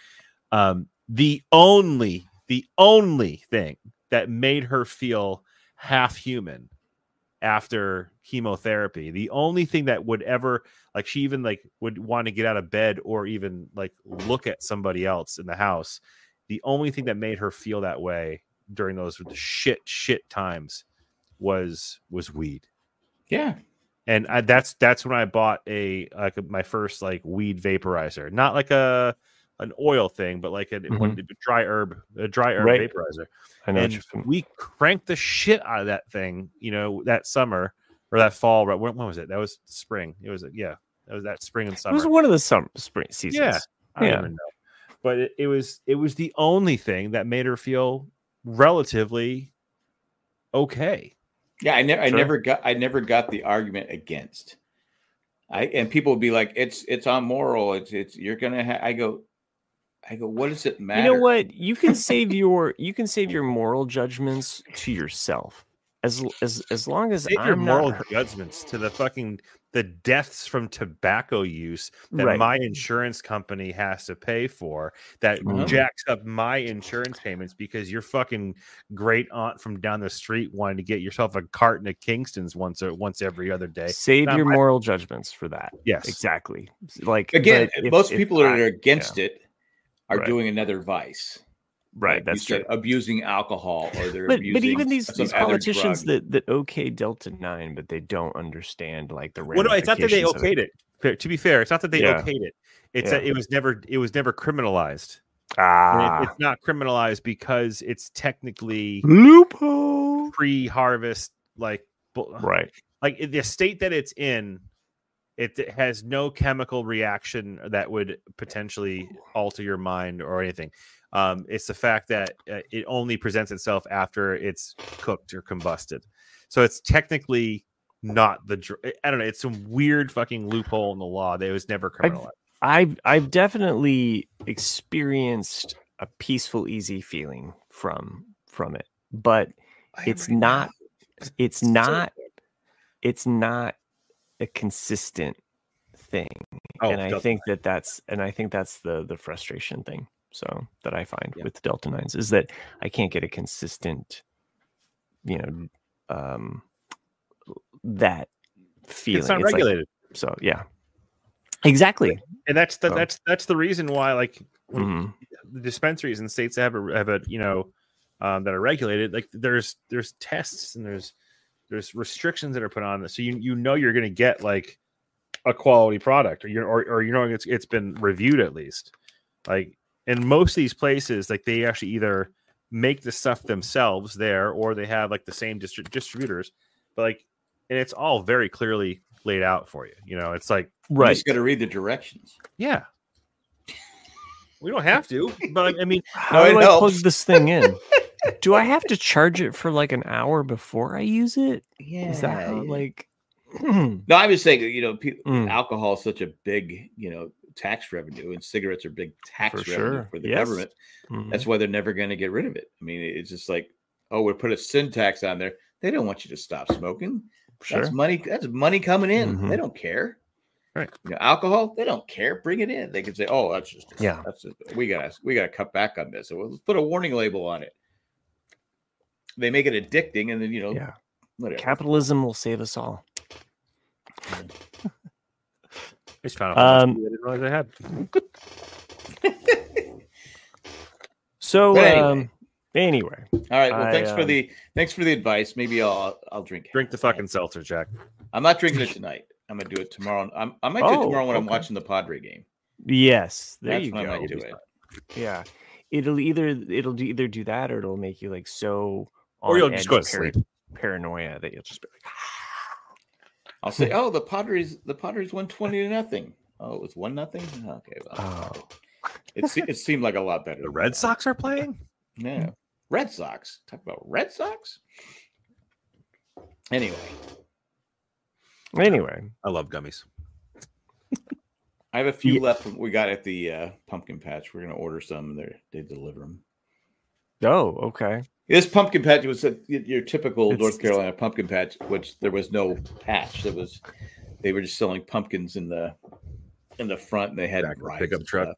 The only thing that made her feel half human after chemotherapy, the only thing that would ever, like, she even like would want to get out of bed or even like look at somebody else in the house, the only thing that made her feel that way during those shit times was weed. Yeah. And that's when I bought my first like weed vaporizer, not like an oil thing, but like a dry herb vaporizer. I know. And we cranked the shit out of that thing, that summer or that fall. When was it? That was spring. It was that was that spring and summer. It was one of the spring seasons. Yeah, I don't even know. But it was the only thing that made her feel relatively okay. Yeah, I never got the argument against. And people would be like, it's immoral. It's you're gonna. I go, what does it matter? You know what? You can save your moral judgments to yourself. As long as save your moral judgments to the deaths from tobacco use that my insurance company has to pay for, that jacks up my insurance payments because your fucking great aunt from down the street wanted to get yourself a carton of Kingston's once every other day. Save your moral judgments for that. Yes, exactly. Like, again, most people that are against it are doing another vice. Right, like that's true. Abusing alcohol, or they're but abusing even these politicians that okay Delta 9, but they don't understand like the Well, no, it's not that they okayed it. to be fair, it's not that they okayed it. It's that it was never criminalized. It's not criminalized because it's technically loophole pre-harvest, like right. Like the state that it's in, it has no chemical reaction that would potentially alter your mind or anything. It's the fact that it only presents itself after it's cooked or combusted. So it's technically not the. I don't know. It's some weird fucking loophole in the law that was never criminalized. I've definitely experienced a peaceful, easy feeling from it, but it's not a consistent thing. And I think that's the frustration thing. So that I find with Delta 9s is that I can't get a consistent, that feeling. It's not regulated. Like, so yeah. Exactly, and that's the reason why, like, the dispensaries in states that have a that are regulated, like there's tests and there's restrictions that are put on this, so you're going to get like a quality product, or it's been reviewed at least. Like in most of these places, like they actually either make the stuff themselves there, or they have like the same distributors, but like, and it's all very clearly laid out for you. It's like. Right. You just got to read the directions. Yeah. We don't have to, but I mean, how do I plug this thing in? Do I have to charge it for like an hour before I use it? Yeah. Is that how, like? No, I was saying, alcohol is such a big, tax revenue, and cigarettes are big tax revenue for the government. That's why they're never going to get rid of it. I mean, it's just like, we put a sin tax on there. They don't want you to stop smoking. That's money. That's money coming in. They don't care. Right. Alcohol, they don't care. Bring it in. They can say, that's just we gotta cut back on this. So let's put a warning label on it. They make it addicting, and then whatever. Capitalism will save us all. I just found out I didn't realize I had. So anyway. All right. Well, thanks for the advice. Maybe I'll drink the fucking seltzer, Jack. I'm not drinking it tonight. I'm gonna do it tomorrow. I might do it tomorrow when I'm watching the Padre game. Yes, that's when I might do it. Yeah, it'll either do that, or it'll make you like so. Or you'll just go to sleep. Paranoia that you'll just be like. I'll say, the Padres won 20-0. Oh, it was 1-0. Okay, well, it seemed like a lot better. The Red Sox are playing. Yeah, Red Sox. Talk about Red Sox. Anyway, I love gummies. I have a few left we got at the pumpkin patch. We're gonna order some. They deliver them. Oh, okay. This pumpkin patch was your typical North Carolina pumpkin patch, which there was no patch. They were just selling pumpkins in the front, and they had pickup truck.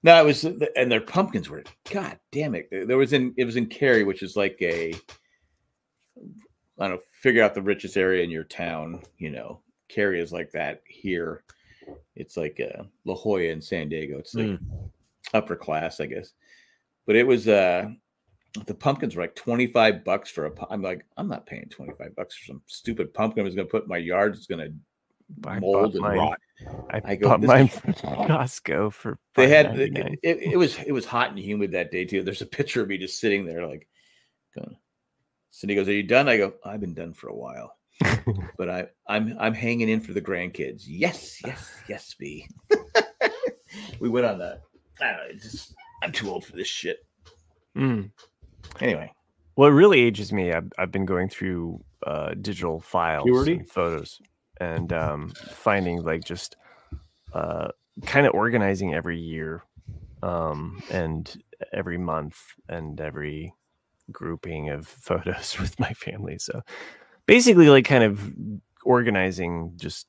No, it was, and their pumpkins were, God damn it! It was in Cary, which is like I don't know, figure out the richest area in your town. Cary is like that here. It's like La Jolla in San Diego. It's like upper class, I guess. But it was the pumpkins were like $25 for I'm like, I'm not paying $25 for some stupid pumpkin I was going to put in my yard. It's going to mold and rot. I bought mine from Costco for they had it was hot and humid that day too. There's a picture of me just sitting there like going. Cindy goes, "Are you done?" I go, "I've been done for a while, but I'm hanging in for the grandkids." Yes, B. We went on that. I'm too old for this shit. Anyway, what really ages me, I've been going through digital files and photos and finding like just kind of organizing every year and every month and every grouping of photos with my family. So basically like kind of organizing just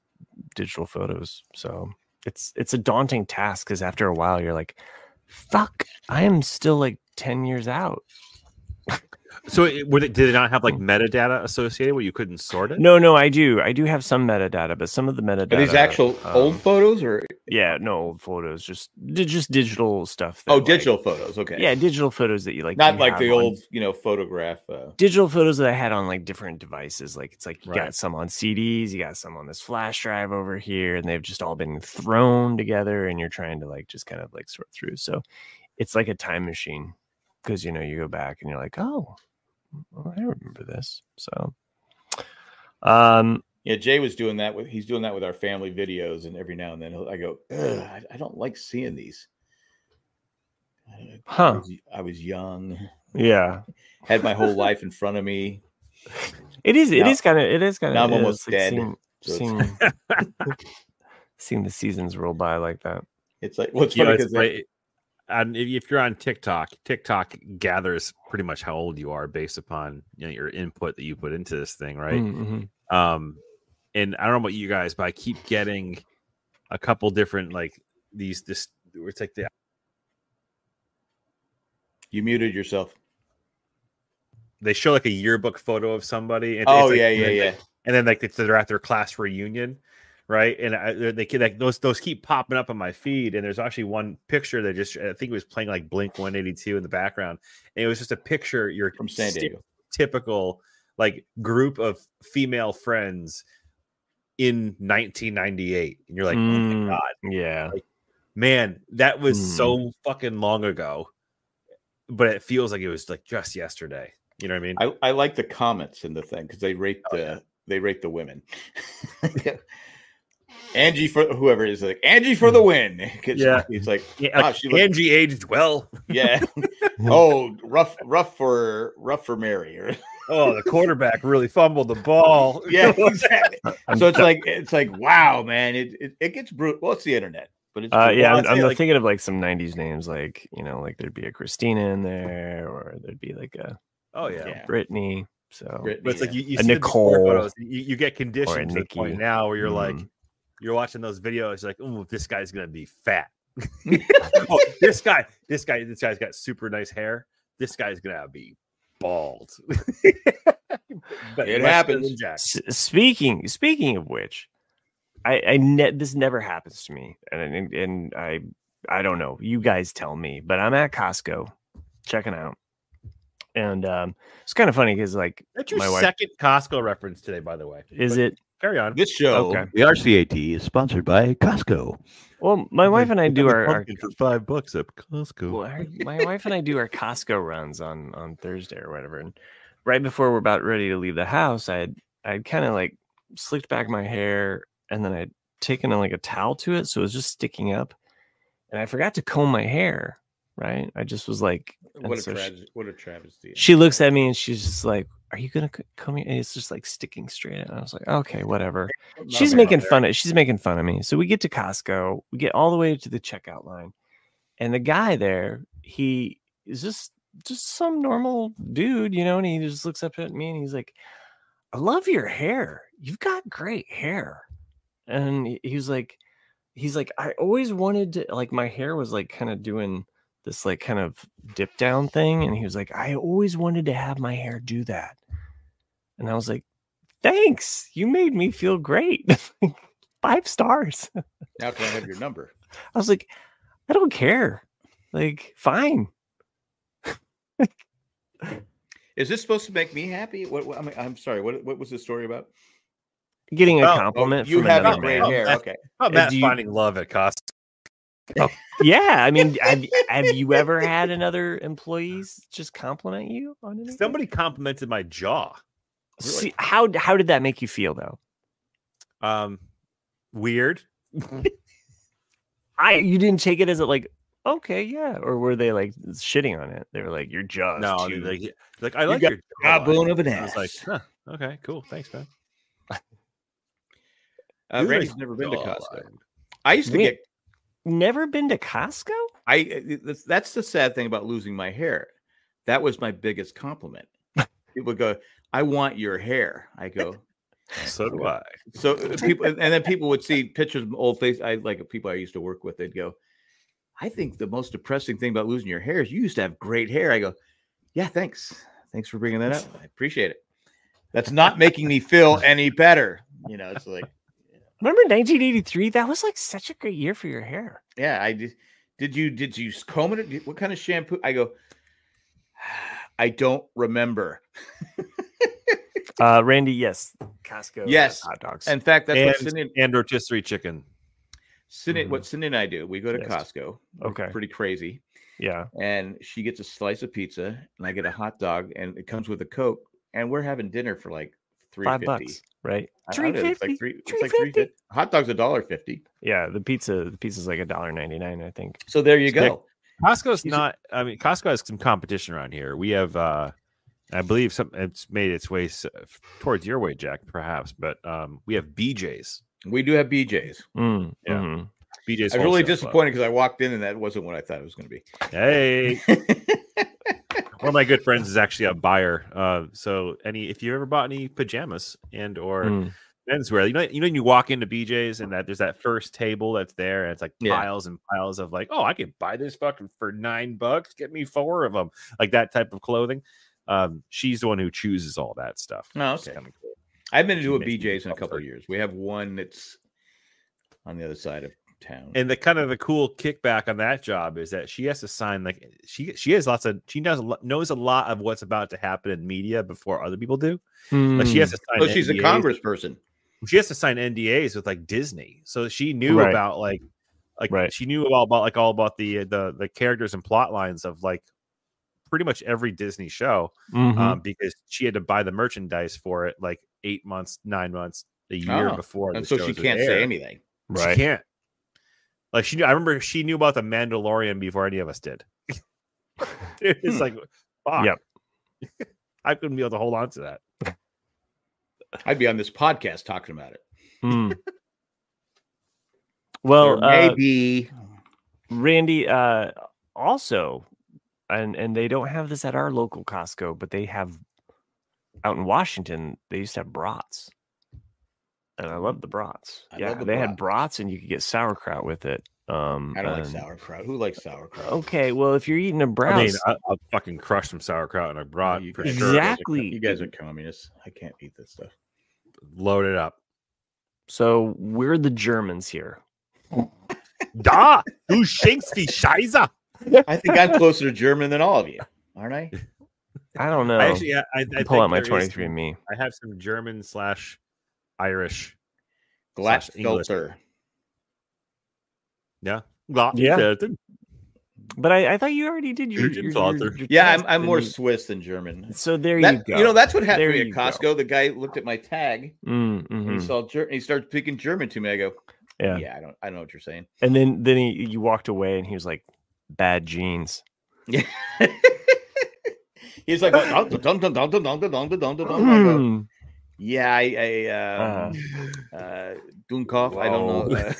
digital photos. So it's a daunting task because after a while you're like, fuck, I am still like 10 years out. So did it not have like metadata associated where you couldn't sort it? No, I do have some metadata, but some of the metadata are these actual old photos or no old photos, just digital stuff. That, digital photos. Okay. Yeah, digital photos that you like. Not like the old, photograph. Digital photos that I had on like different devices. Like it's like you got some on CDs, you got some on this flash drive over here, and they've just all been thrown together, and you're trying to like just kind of like sort through. So it's like a time machine because you go back and you're like, oh, well, I remember this. So, Jay was doing that he's doing that with our family videos, and every now and then I go, I don't like seeing these. I was young. Yeah, had my whole life in front of me. It is kind of. Now I'm almost dead. Seeing the seasons roll by like that. It's like what's funny because. And if you're on TikTok gathers pretty much how old you are based upon your input that you put into this thing, right? Mm-hmm. And I don't know about you guys, but I keep getting a couple different like this where it's like you muted yourself. They show like a yearbook photo of somebody. And yeah. And then like they're at their class reunion. Right, and they like those keep popping up on my feed, and there's actually one picture that I think it was playing like Blink 182 in the background, and it was just a picture from San Diego, typical like group of female friends in 1998, and you're like, oh my god, yeah, like, man, that was so fucking long ago, but it feels like it was like just yesterday. You know what I mean? I like the comments in the thing because they rate they rate the women. Angie for whoever it is, like Angie for the win. Yeah, it's like Angie aged well. Yeah. Oh, rough for Mary. Oh, the quarterback really fumbled the ball. Yeah, exactly. So it's like wow, man. It gets brutal. Well, it's the internet, but it's I'm thinking of like some '90s names, like like there'd be a Christina in there, or there'd be like a Brittany. So Brittany, but it's like you a see Nicole photos, you get conditioned to the point now where you're like. You're watching those videos, like, oh, this guy's gonna be fat. Oh, this guy's got super nice hair. This guy's gonna be bald. But it happens. Speaking of which, this never happens to me, and I don't know. You guys tell me, but I'm at Costco checking out, and it's kind of funny because like that's your second Costco reference today, by the way. Is it? Carry on. This show, the RCAT, is sponsored by Costco. Well, my wife and I do our for $5 at Costco. Well, my wife and I do our Costco runs on Thursday or whatever. And right before we're about ready to leave the house, I'd kind of like slicked back my hair, and then I'd taken like a towel to it, so it was just sticking up. And I forgot to comb my hair. Right? I just was like, what a travesty. She looks at me and she's just like, are you gonna come here? And it's just like sticking straight. And I was like, okay, whatever. She's making fun of me. So we get to Costco, we get all the way to the checkout line, and the guy there, he is just some normal dude, and he just looks up at me and he's like, I love your hair. You've got great hair. And he's like, I always wanted to, like, my hair was like kind of doing this like kind of dip down thing, and he was like, I always wanted to have my hair do that. And I was like, thanks, you made me feel great. 5 stars. Now can I have your number? I was like, I don't care, like, fine. Is this supposed to make me happy? I'm sorry, what was the story about? Getting a compliment. You have great hair. Okay. Matt finding love at Costco. Oh. Yeah, I mean, have you ever had another employees just compliment you on anything? Somebody complimented my jaw. Really? See, how did that make you feel though? Weird. You didn't take it as like, okay, yeah, or were they like shitting on it? They were like, your jaw. No, like I like your jawbone of an ass. I was like, okay, cool, thanks, man. Randy's never been to Costco. I used to get. Never been to Costco? That's the sad thing about losing my hair. That was my biggest compliment. People go, I want your hair. I go, so do I. So people, and then people would see pictures of old face. I like people I used to work with. They'd go, I think the most depressing thing about losing your hair is you used to have great hair. I go, yeah, thanks. thanks for bringing that up. I appreciate it. That's not making me feel any better. You know, it's like, remember 1983? That was like such a great year for your hair. Yeah, I did. Did you comb it? What kind of shampoo? I go, I don't remember. Randy, yes. Costco. Yes. Hot dogs. In fact, that's and rotisserie chicken. What Cindy and I do, we go to Costco. Okay. Pretty crazy. Yeah. And she gets a slice of pizza and I get a hot dog and it comes with a Coke. And we're having dinner for like $3.50. Right? $3.50. It's like $3.50. Hot dog's $1.50. Yeah, the pizza's like $1.99, I think. So there you go. Costco's not. I mean, Costco has some competition around here. We have, I believe, it's made its way towards your way, Jack, perhaps. But we have BJ's. We do have BJ's. Yeah. BJ's. I was really disappointed because I walked in and that wasn't what I thought it was going to be. Hey. One of my good friends is actually a buyer. So if you ever bought any pajamas and or menswear, you know, you walk into BJ's and that there's that first table that's there, and it's like piles and piles of like, oh, I can buy this fucking for $9. Get me 4 of them, like that type of clothing. She's the one who chooses all that stuff. Oh, okay. Cool. I've been to a BJ's in a couple of years. We have one that's on the other side of town. And the cool kickback on that job is that she has to sign, like she knows a lot of what's about to happen in media before other people do. Like she has to sign. She's a congressperson. She has to sign NDAs with like Disney, so she knew about she knew all about the characters and plot lines of like pretty much every Disney show, because she had to buy the merchandise for it like 8 months, 9 months, a year before, and so she can't say anything. Right? She can't. Like I remember she knew about the Mandalorian before any of us did. It's like, fuck. Yep. I couldn't be able to hold on to that. I'd be on this podcast talking about it. Well, maybe Randy, also, and they don't have this at our local Costco, but they have out in Washington. They used to have brats. And I love the brats. They had brats, and you could get sauerkraut with it. I don't like sauerkraut. Who likes sauerkraut? Okay, well, if you're eating a brat, I mean, I'll fucking crush some sauerkraut in a brat. For exactly. Sure. You guys are communists. I can't eat this stuff. Load it up. So we're the Germans here. Da, du schinkst wie Scheiße. I think I'm closer to German than all of you, aren't I? I don't know. I pull out my 23andMe. I have some German / Irish Glatfelter. Yeah. But I thought you already did your yeah, I'm more Swiss than German. So there you go. You know, that's what happened to me at Costco. Go. The guy looked at my tag and he saw he started speaking German to me. I go, yeah, I don't know what you're saying. And then you walked away and he was like, bad jeans. Yeah. He's like, yeah, Dunkov. I don't know.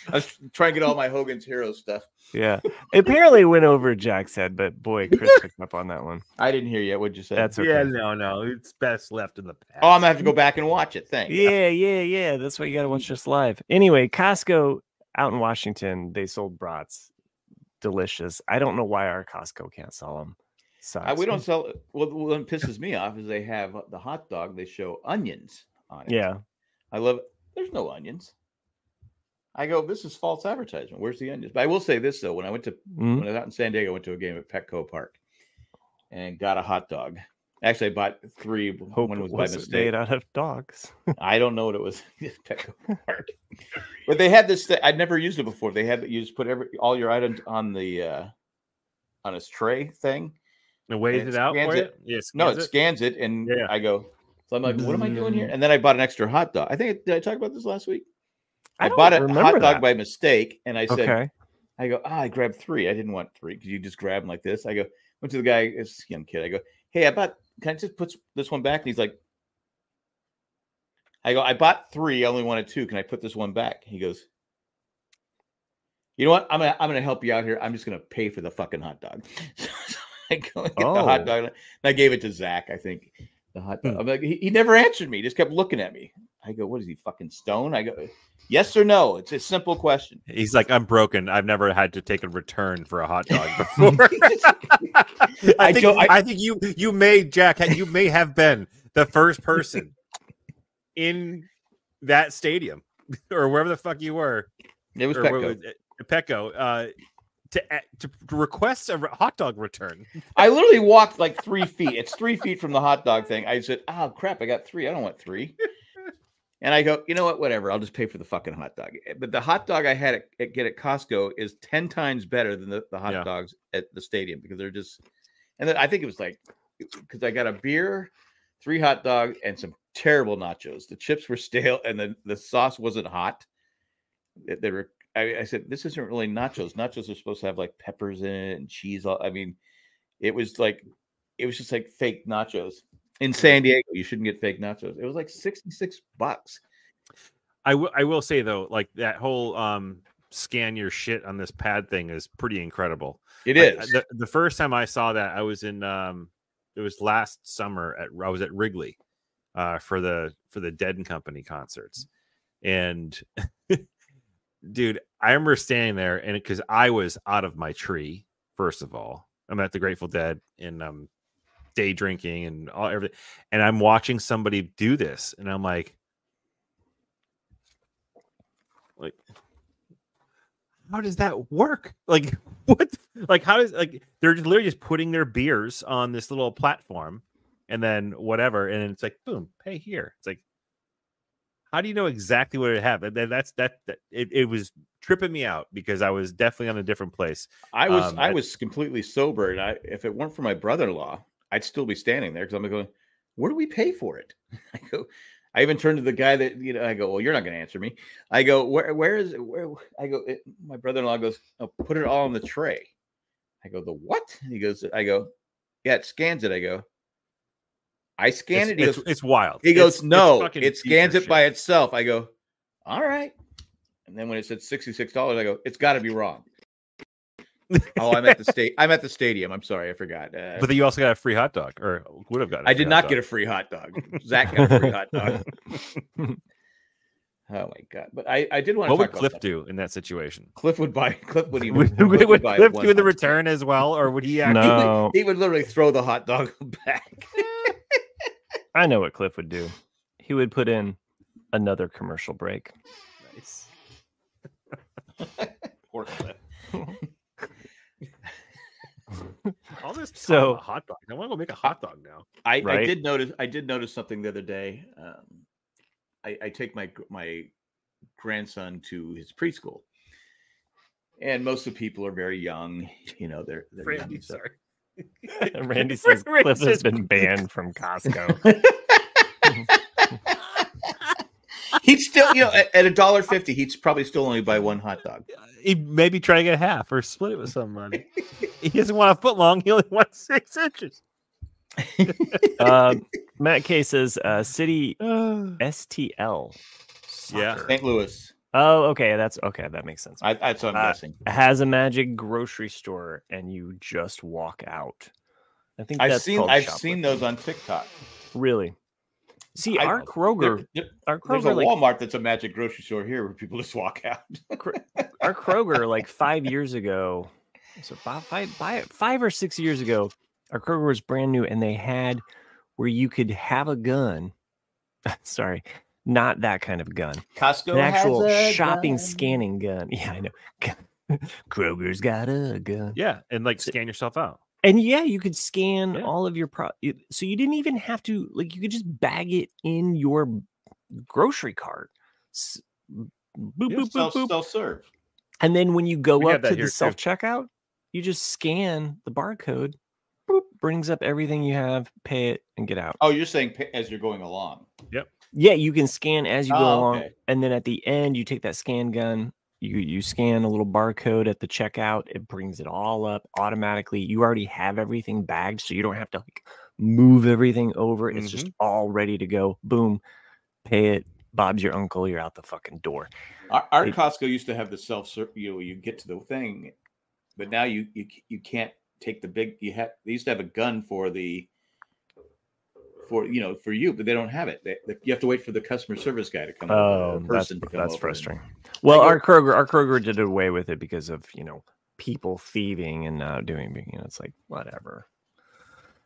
I was trying to get all my Hogan's Hero stuff. Yeah, apparently it went over Jack's head, but boy, Chris picked up on that one. I didn't hear yet. What'd you say? That's okay. Yeah, no, it's best left in the past. Oh, I'm gonna have to go back and watch it. Thanks. Yeah. That's why you gotta watch this live. Anyway, Costco out in Washington, they sold brats. Delicious. I don't know why our Costco can't sell them. We don't sell. Well, what pisses me off is they have the hot dog. They show onions on it. Yeah, I love it. There's no onions. I go, this is false advertisement. Where's the onions? But I will say this though: when I was out in San Diego, I went to a game at Petco Park and got a hot dog. Actually, I bought 3. One was by mistake. Made out of dogs. I don't know what it was. Petco Park, but they had this. I'd never used it before. They had you just put all your items on the on a tray thing. And weighs it out for you? Yes. No, it scans it, and I go. So I'm like, what am I doing here? And then I bought an extra hot dog. Did I talk about this last week? I bought a hot dog by mistake, and I said, I go, I grabbed 3. I didn't want 3 because you just grab them like this. I go, went to the guy, this young kid. I go, hey, can I just put this one back? And he's like, I go, I bought 3. I only wanted 2. Can I put this one back? He goes, you know what? I'm gonna help you out here. I'm just gonna pay for the fucking hot dog. So I go and get the hot dog, and I gave it to Zach. I think The hot dog. I'm like, he never answered me. He just kept looking at me. I go, what is he, fucking stoned? I go, yes or no? It's a simple question. He's like, I'm broken. I've never had to take a return for a hot dog before. I think you may have been the first person in that stadium or wherever the fuck you were. It was Petco. To request a hot dog return. I literally walked like 3 feet. It's 3 feet from the hot dog thing. I said, oh crap, I got 3. I don't want 3. And I go, you know what? Whatever. I'll just pay for the fucking hot dog. But the hot dog I had get at Costco is 10 times better than the hot dogs at the stadium because they're just. And then I think it was like because I got a beer, 3 hot dogs, and some terrible nachos. The chips were stale, and the sauce wasn't hot. They were. I said, this isn't really nachos. Nachos are supposed to have like peppers in it and cheese. I mean, it was just like fake nachos. In San Diego, you shouldn't get fake nachos. It was like $66. I will say though, like that whole scan your shit on this pad thing is pretty incredible. It is. The first time I saw that, I was in it was last summer I was at Wrigley for the Dead and Company concerts, and dude, I remember standing there and because I was out of my tree. First of all, I'm at the Grateful Dead and day drinking and everything, and I'm watching somebody do this, and I'm like, how does that work? Like, what? Like, how does they're just literally just putting their beers on this little platform, and then whatever, and it's like, boom, pay here. It's like, how do you know exactly what it have? It was tripping me out because I was definitely on a different place. I was completely sober, and if it weren't for my brother-in-law, I'd still be standing there because I'm going, where do we pay for it? I even turned to the guy that, I go, well, you're not going to answer me. I go, where is it? My brother-in-law goes, oh, put it all on the tray. I go, the what? He goes, I go, yeah, it scans it. I go, I scan it. He goes, it's wild. He goes, no, it scans it by itself. I go, all right. And then when it said $66, I go, it's got to be wrong. Oh, I'm at the stadium. I'm sorry, I forgot. But then you also got a free hot dog, or would have gotten. I did not get a free hot dog. Zach got a free hot dog. Oh my god! But I did want to. What would Cliff do in that situation? Cliff would buy. Cliff would would Cliff do the return as well, or would he? No, he would literally throw the hot dog back. I know what Cliff would do. He would put in another commercial break. Nice. Poor Cliff. All this hot dog. I want to go make a hot dog now. I did notice something the other day. I take my grandson to his preschool, and most of the people are very young. They're Randy, young, sorry. Randy says Cliff has been banned from Costco. He'd still, at $1.50, he'd probably still only buy one hot dog. He'd maybe try to get half or split it with somebody. He doesn't want a foot long. He only wants 6 inches. Matt K says City STL. Soccer. Yeah. St. Louis. Oh, okay. That makes sense. That's what I'm guessing. Has a magic grocery store and you just walk out. I think I've seen those on TikTok. Really? See, our Kroger, there's a Walmart that's a magic grocery store here where people just walk out. Our Kroger, like 5 years ago, so 5 or 6 years ago, our Kroger was brand new, and they had where you could have a gun. Sorry, not that kind of gun. Costco an actual has a shopping gun. scanning gun. Yeah, I know. Kroger's got a gun. Yeah, and scan yourself out. And yeah, you could scan all of your so you didn't even have to you could just bag it in your grocery cart. Boop, boop, boop, boop. Self-serve. And then when you go up to the self-checkout, you just scan the barcode, boop, brings up everything you have, pay it, and get out. Oh, you're saying as you're going along. Yep. Yeah, you can scan as you go along. And then at the end, you take that scan gun. You scan a little barcode at the checkout. It brings it all up automatically. You already have everything bagged, so you don't have to move everything over. It's just all ready to go. Boom, pay it. Bob's your uncle. You're out the fucking door. Our Costco used to have the self-serve. You get to the thing, but now you can't take the big. They used to have a gun for the for you, but they don't have it. You have to wait for the customer service guy to come over. That's frustrating. Well, our Kroger did away with it because of people thieving and not doing. It's like whatever.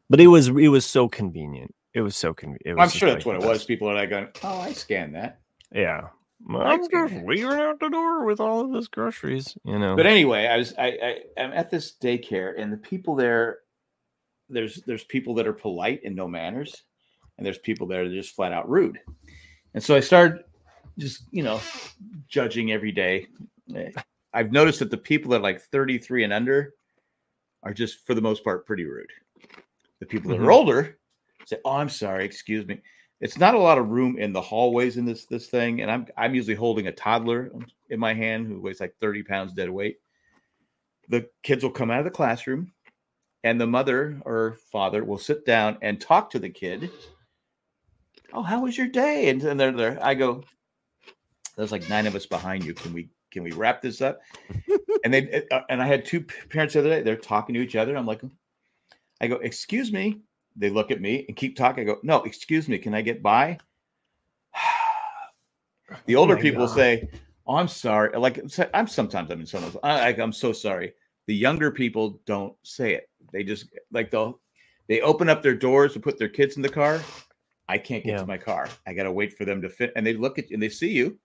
But it was so convenient. It was so convenient. I'm sure that's what it was. People are like going, "Oh, I scanned that." Yeah. I'm just leaving out the door with all of this groceries, But anyway, I'm at this daycare, and the people there, there's people that are polite and no manners, and there's people that are just flat out rude. And so I started just judging every day. I've noticed that the people that are like 33 and under are just, for the most part, pretty rude. The people that are older say, "Oh, I'm sorry, excuse me." It's not a lot of room in the hallways in this thing, and I'm usually holding a toddler in my hand who weighs like 30 pounds dead weight. The kids will come out of the classroom, and the mother or father will sit down and talk to the kid. "Oh, how was your day?" And they're there. I go, "There's like 9 of us behind you. Can we wrap this up?" And I had 2 parents the other day. They're talking to each other. I go, "Excuse me." They look at me and keep talking. I go, "No, excuse me. Can I get by?" The older people say, "Oh, I'm sorry." Like I'm in someone's. I'm so sorry. The younger people don't say it. They just they open up their doors to put their kids in the car. I can't get to my car. I got to wait for them to fit. And they look at you and they see you,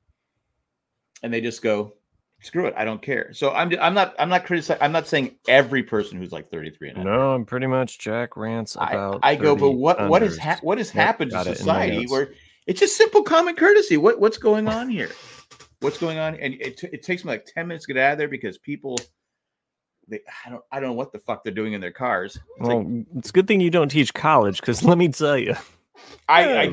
and they just go, "Screw it. I don't care." So I'm not criticizing. I'm not saying every person who's like 33 and under. No, I'm pretty much Jack rants about. I go, but what has happened to society where it's just simple common courtesy? What's going on here? What's going on? And it takes me like 10 minutes to get out of there because people, I don't know what the fuck they're doing in their cars. It's a good thing you don't teach college, because let me tell you, I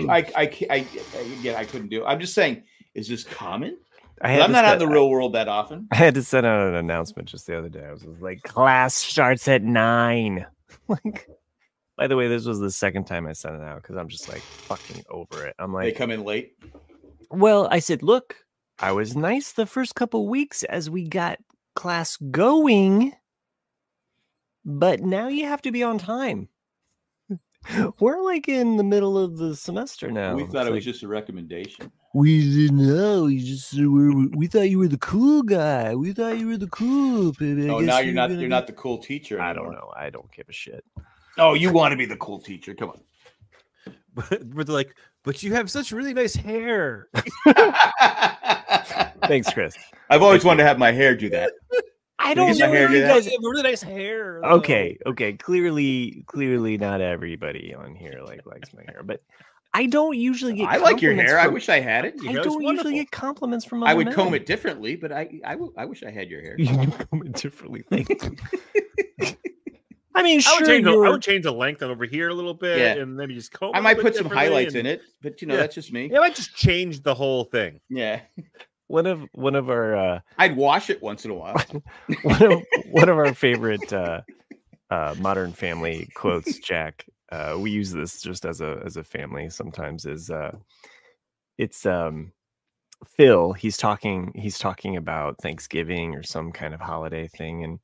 couldn't do it. I'm just saying, is this common? I'm not out in the real world that often. I had to send out an announcement just the other day. I was like, "Class starts at 9." Like, by the way, this was the second time I sent it out because I'm just like fucking over it. I'm like, they come in late. Well, I said, "Look, I was nice the first couple weeks as we got class going, but now you have to be on time." We're like in the middle of the semester now. We thought it was just a recommendation. We didn't know. We thought you were the cool guy. We thought you were the cool. Baby. Oh, now you're not. You're not the cool teacher anymore. I don't know. I don't give a shit. Oh, you want to be the cool teacher? Come on. But they're like, "But you have such really nice hair." Thanks, Chris. I've always wanted to have my hair do that. I don't know. You guys have really nice hair. Though. Okay. Clearly, not everybody on here likes my hair, but I don't usually get. I like your hair. I wish I had it. I don't usually get compliments from. I would comb it differently, but I wish I had your hair. You comb it differently. Thank you. I mean, sure. I would change the length over here a little bit, and maybe just comb. I might put some highlights in it, but that's just me. Yeah, I might just change the whole thing. Yeah. One of our I'd wash it once in a while. one of our favorite Modern Family quotes, Jack. We use this just as a family sometimes. Is it's Phil? He's talking about Thanksgiving or some kind of holiday thing, and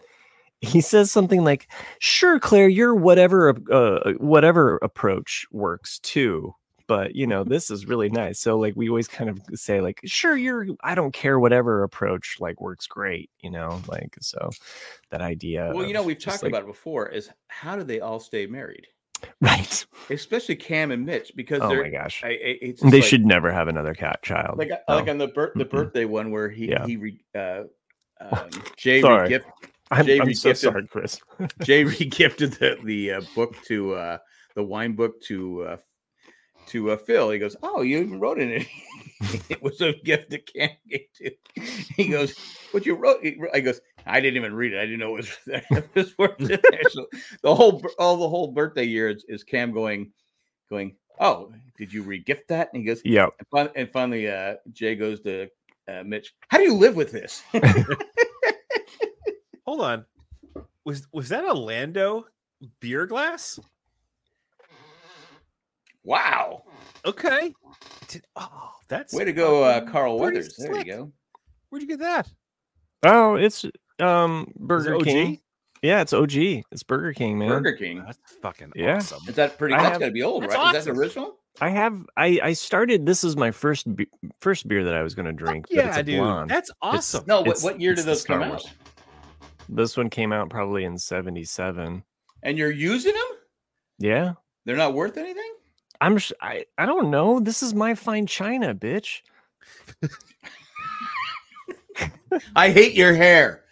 he says something like, "Sure, Claire, your whatever approach works too. But this is really nice." So like we always kind of say like, "Sure, I don't care, whatever approach like works great." Like, so that idea. Well, we've talked about it before. Is how do they all stay married? Right. Especially Cam and Mitch, because oh my gosh, they should never have another child. Like on the birthday one where Jay I'm so sorry, Chris. Jay regifted the book to the wine book to Phil. He goes, "Oh, you even wrote in it." It was a gift that Cam gave to. He goes, "What you wrote?" I goes, "I didn't even read it. I didn't know it was there." This worked in there. So the whole birthday year is Cam going, "Oh, did you regift that?" And he goes, "Yeah." And finally, Jay goes to Mitch, "How do you live with this?" Hold on, was that a Lando beer glass? Wow. Okay. That's way to go, Carl Weathers. Slick. There you go. Where'd you get that? Oh, it's Burger King. Yeah, it's OG. It's Burger King, man. Burger King. That's fucking awesome. Is that pretty? That's got to be old, right? Awesome. Is that the original? I started. This is my first beer that I was going to drink. Yeah, but it's a dude. blonde. That's awesome. What year did those come out? This one came out probably in 77. And you're using them? Yeah. They're not worth anything? I don't know. This is my fine china, bitch. I hate your hair.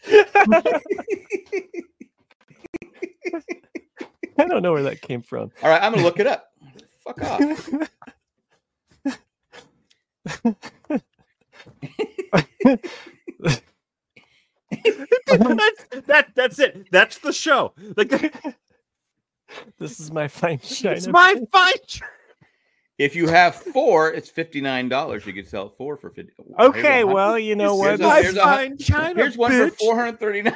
I don't know where that came from. All right, I'm gonna look it up. Fuck off. That's it. That's the show. Like, this is my fine china. It's my fine china. If you have 4, it's $59. You could sell 4 for 50. Okay, well, you know what? Here's fine china. Here's one bitch. for $439.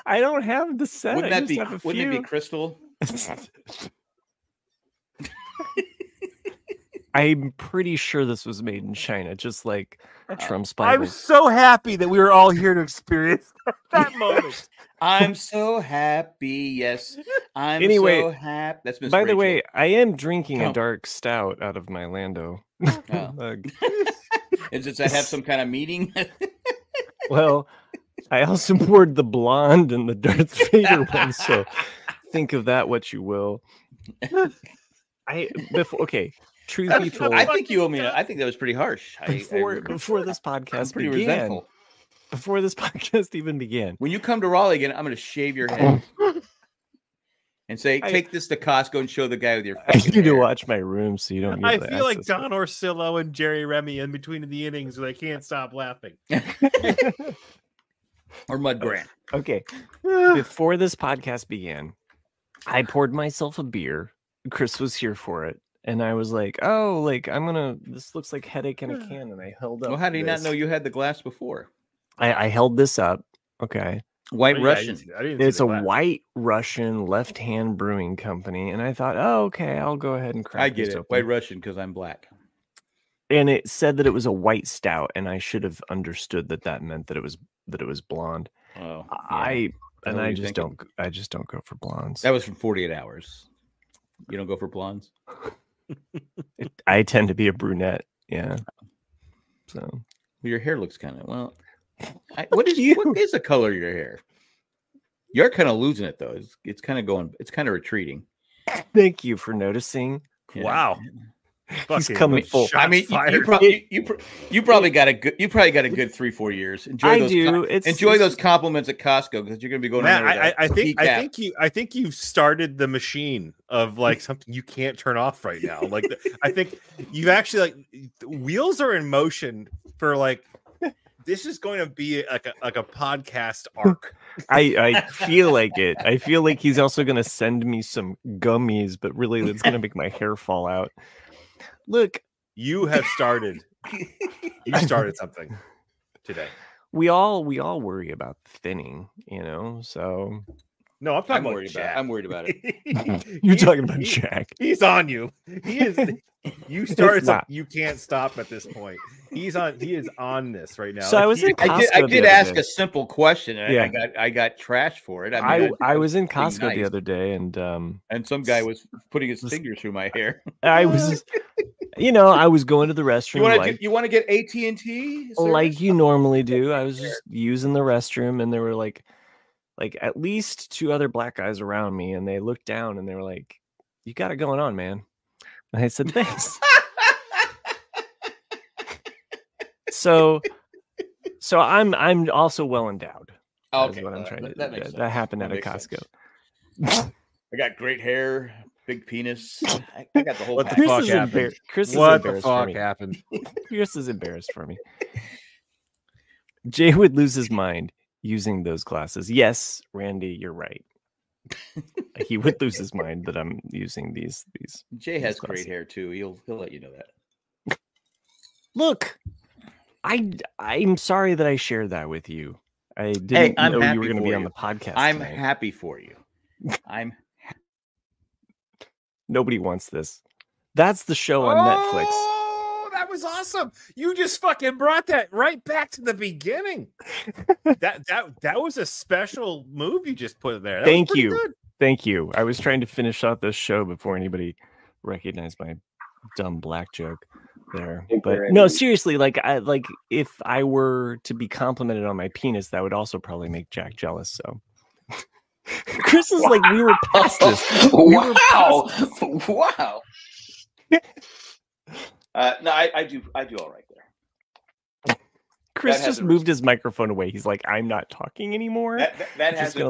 I don't have the set. Wouldn't it be crystal? I'm pretty sure this was made in China, just like Trump's Bible. I'm so happy that we were all here to experience that moment. I'm so happy. Yes, I'm so happy. That's Miss By Rachel. the way, I am drinking a dark stout out of my Lando. Oh. Is it to have some kind of meeting? Well, I also poured the blonde and the Darth Vader one, so think of that what you will. Truth be told, I think you owe me. I think that was pretty harsh. Before this podcast pretty began, resentful. Before this podcast even began, when you come to Raleigh again, I'm going to shave your head and say, "Take this to Costco and show the guy with your." I need to watch my room so you don't. Get I feel like Don Orsillo and Jerry Remy in between the innings where they can't stop laughing. Or Mud Grant. Okay, before this podcast began, I poured myself a beer. Chris was here for it. And I was like, oh, like, this looks like headache in a can. And I held up. Well, how did you not know you had the glass before? I held this up. Okay. White Russian. It's a White Russian left-hand brewing company. And I thought, oh, okay, I'll go ahead and crack I get it. Open. White Russian because I'm black. And it said that it was a white stout. And I should have understood that meant that it was blonde. Oh, yeah. I just don't go for blondes. That was from 48 Hours. You don't go for blondes? I tend to be a brunette, yeah. So your hair looks kind of what is the color of your hair? You're kind of losing it though. It's kind of retreating. Thank you for noticing. Yeah. Wow. He's coming full. I mean, you probably got a good 3-4 years. Enjoy those compliments at Costco because you're going to be going. Man, I think you started the machine of like something you can't turn off right now. Like I think you've actually wheels are in motion for like this is going to be like a podcast arc. I feel like it. I feel like he's also going to send me some gummies, but really that's going to make my hair fall out. Look, you have started. You started something today. We all worry about thinning, so no, I'm worried about it. You're talking about Jack. He's on you. He is. You started something. You can't stop at this point. He is on this right now. So I was in Costco. I did ask a simple question, and I got trashed for it. I was in Costco the other day, and some guy was putting his fingers through my hair. I was, I was going to the restroom. You want to get AT&T like you normally do. I was just using the restroom, and there were like at least 2 other black guys around me, and they looked down and they were like, "You got it going on, man." And I said, "Thanks." So I'm also well endowed. Okay, that's what I'm trying to do. That happened at a Costco. I got great hair, big penis. I got the whole. What the fuck happened? What the fuck happened? Chris is embarrassed for me. Jay would lose his mind using those glasses. Yes, Randy, you're right. He would lose his mind that I'm using these. Jay has great hair too. He'll let you know that. Look, I'm sorry that I shared that with you. I didn't know you were going to be on the podcast. I'm tonight. happy for you. Nobody wants this. That's the show on Netflix. that was awesome. You just fucking brought that right back to the beginning. that was a special move you just put in there. Thank you. Good. Thank you. I was trying to finish out this show before anybody recognized my dumb black joke there. But no, seriously, like if I were to be complimented on my penis, that would also probably make Jack jealous. So Chris is like, we were past this. Wow. No, I do all right there. Chris just moved his microphone away. He's like, I'm not talking anymore. That hasn't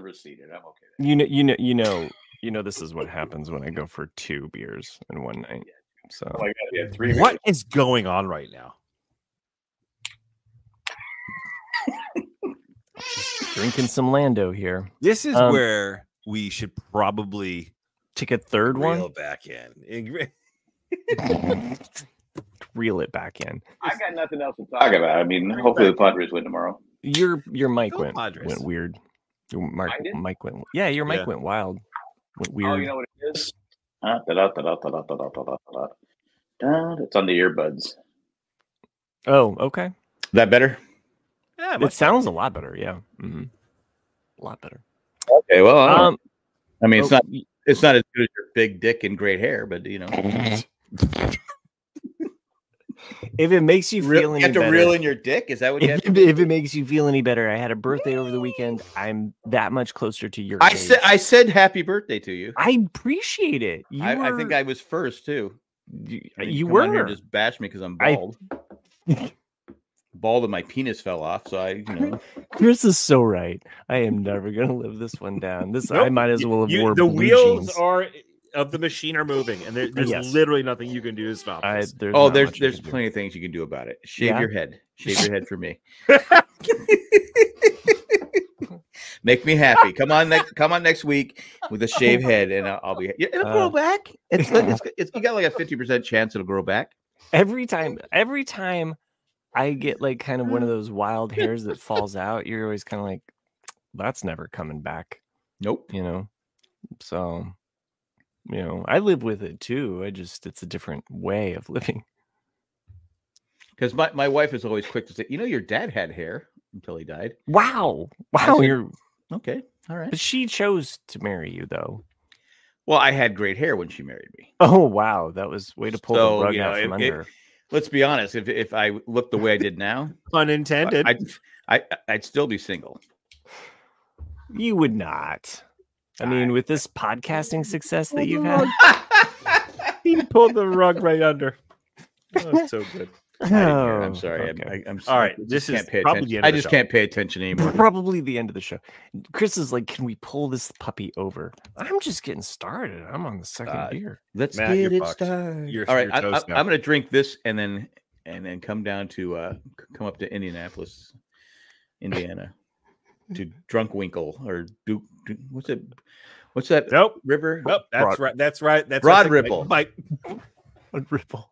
receded. I'm okay. You know this is what happens when I go for 2 beers in one night. So oh my God, yeah, 3 what is going on right now? Just drinking some Lando here. This is where we should probably take a third reel one back in. Reel it back in. I got nothing else to talk about. I mean, hopefully the Padres win tomorrow. Your mic went weird. Your mic went. Yeah, your mic went wild. Went weird. Oh, you know what it is? It's on the earbuds. Oh, okay. Is that better? Yeah, it sounds a lot better. Yeah, a lot better. Okay, well, I mean, it's not as good as your big dick and great hair, but you know. If it makes you feel any better, you have to reel in your dick. Is that what you have to do? If it makes you feel any better, I had a birthday over the weekend. I'm that much closer to your age. I said happy birthday to you. I appreciate it. I think I was first too. You were on here and just bash me because I'm bald. Bald and my penis fell off. So Chris is so right. I am never gonna live this one down. I might as well have wore the blue wheels jeans. Of the machine are moving, and there's literally nothing you can do to stop this. There's plenty of things you can do about it. Shave your head. Shave your head for me. Make me happy. Come on next week with a shaved head, and I'll be. It'll grow back. It's you got like a 50% chance it'll grow back. Every time I get like kind of one of those wild hairs that falls out, you're always kind of like, that's never coming back. Nope. So. I live with it too. It's a different way of living. Because my wife is always quick to say, your dad had hair until he died. Wow. You're okay. All right. But she chose to marry you though. Well, I had great hair when she married me. Oh, wow. That was way to pull the rug out from under. Let's be honest. If I looked the way I did now, unintended, I'd still be single. You would not. I mean, with this podcasting success that you've had, he pulled the rug right under. Oh, so good. I'm sorry. Okay. I'm sorry. All right. This is probably the end of the show. Can't pay attention anymore. Probably the end of the show. Chris is like, can we pull this puppy over? I'm just getting started. I'm on the second beer. Let's get it started. All right. I'm going to drink this and then come down to come up to Indianapolis, Indiana. To Drunkwinkle or Duke, what's it? What's that? Nope. River. Nope. That's right. That's right. That's Broad Ripple. Broad Ripple.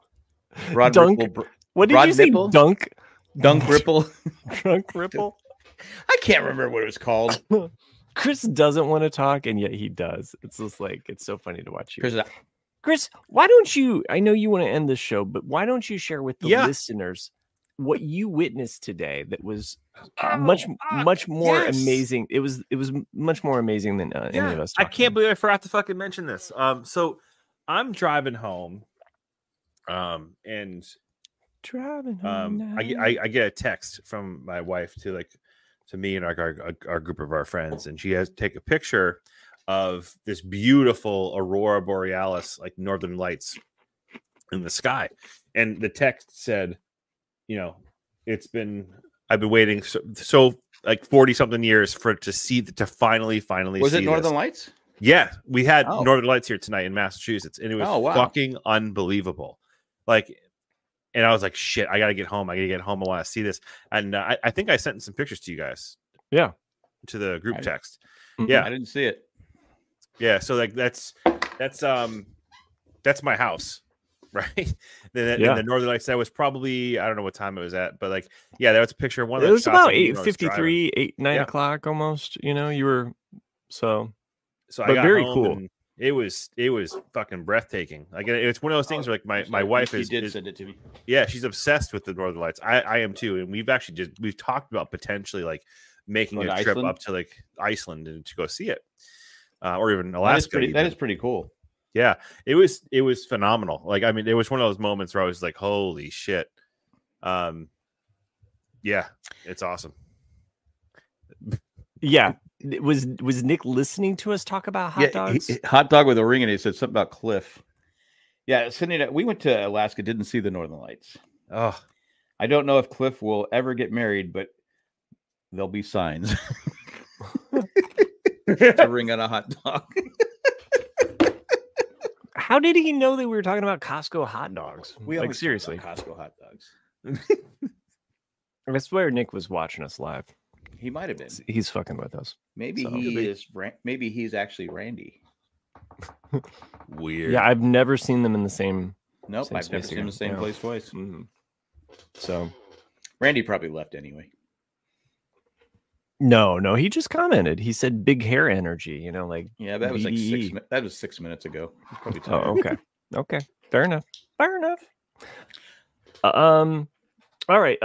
Broad Dunk. Ripple. What did you say? Nipple? Dunk. Dunk Ripple. Drunk Ripple. I can't remember what it was called. Chris doesn't want to talk, and yet he does. It's just like it's so funny to watch you. Chris, why don't you? I know you want to end this show, but why don't you share with the listeners what you witnessed today that was much more amazing. It was much more amazing than any of us. I can't believe I forgot to fucking mention this. So I'm driving home, and I get a text from my wife to me and our group of our friends, and she has to take a picture of this beautiful aurora borealis, like northern lights in the sky, and the text said, I've been waiting so like 40 something years to finally was see it Northern this. Lights? Yeah, we had Northern Lights here tonight in Massachusetts, and it was fucking unbelievable. And I was like, shit, I gotta get home. I want to see this. And I think I sent some pictures to you guys. Yeah, to the group text. Yeah, I didn't see it. Yeah, so that's my house. Right. Then the Northern Lights, that was probably, I don't know what time it was at, but that was a picture of one of the it was about 8:53, 9 o'clock almost. You were so I got very home cool. It was fucking breathtaking. Like it's one of those things where like my wife did send it to me. Yeah, she's obsessed with the Northern Lights. I am too, and we've talked about potentially like making a trip up to like Iceland and to go see it, or even Alaska. That is pretty cool. Yeah, it was phenomenal. Like I mean, it was one of those moments where I was like, holy shit. Yeah, it's awesome. Yeah. Was Nick listening to us talk about hot dogs? Hot dog with a ring in it. He said something about Cliff. Yeah, Cindy, we went to Alaska, didn't see the Northern Lights. Oh, I don't know if Cliff will ever get married, but there'll be signs. To ring on a hot dog. How did he know that we were talking about Costco hot dogs? Like seriously, Costco hot dogs. I swear Nick was watching us live. He might have been. He's fucking with us. Maybe he is. Maybe he's actually Randy. Weird. Yeah, I've never seen them in the same. Nope, I've never seen them in the same place twice. Mm-hmm. So, Randy probably left anyway. No, he just commented. He said "big hair energy." You know, like that was like 6 minutes ago. Probably okay, fair enough. All right.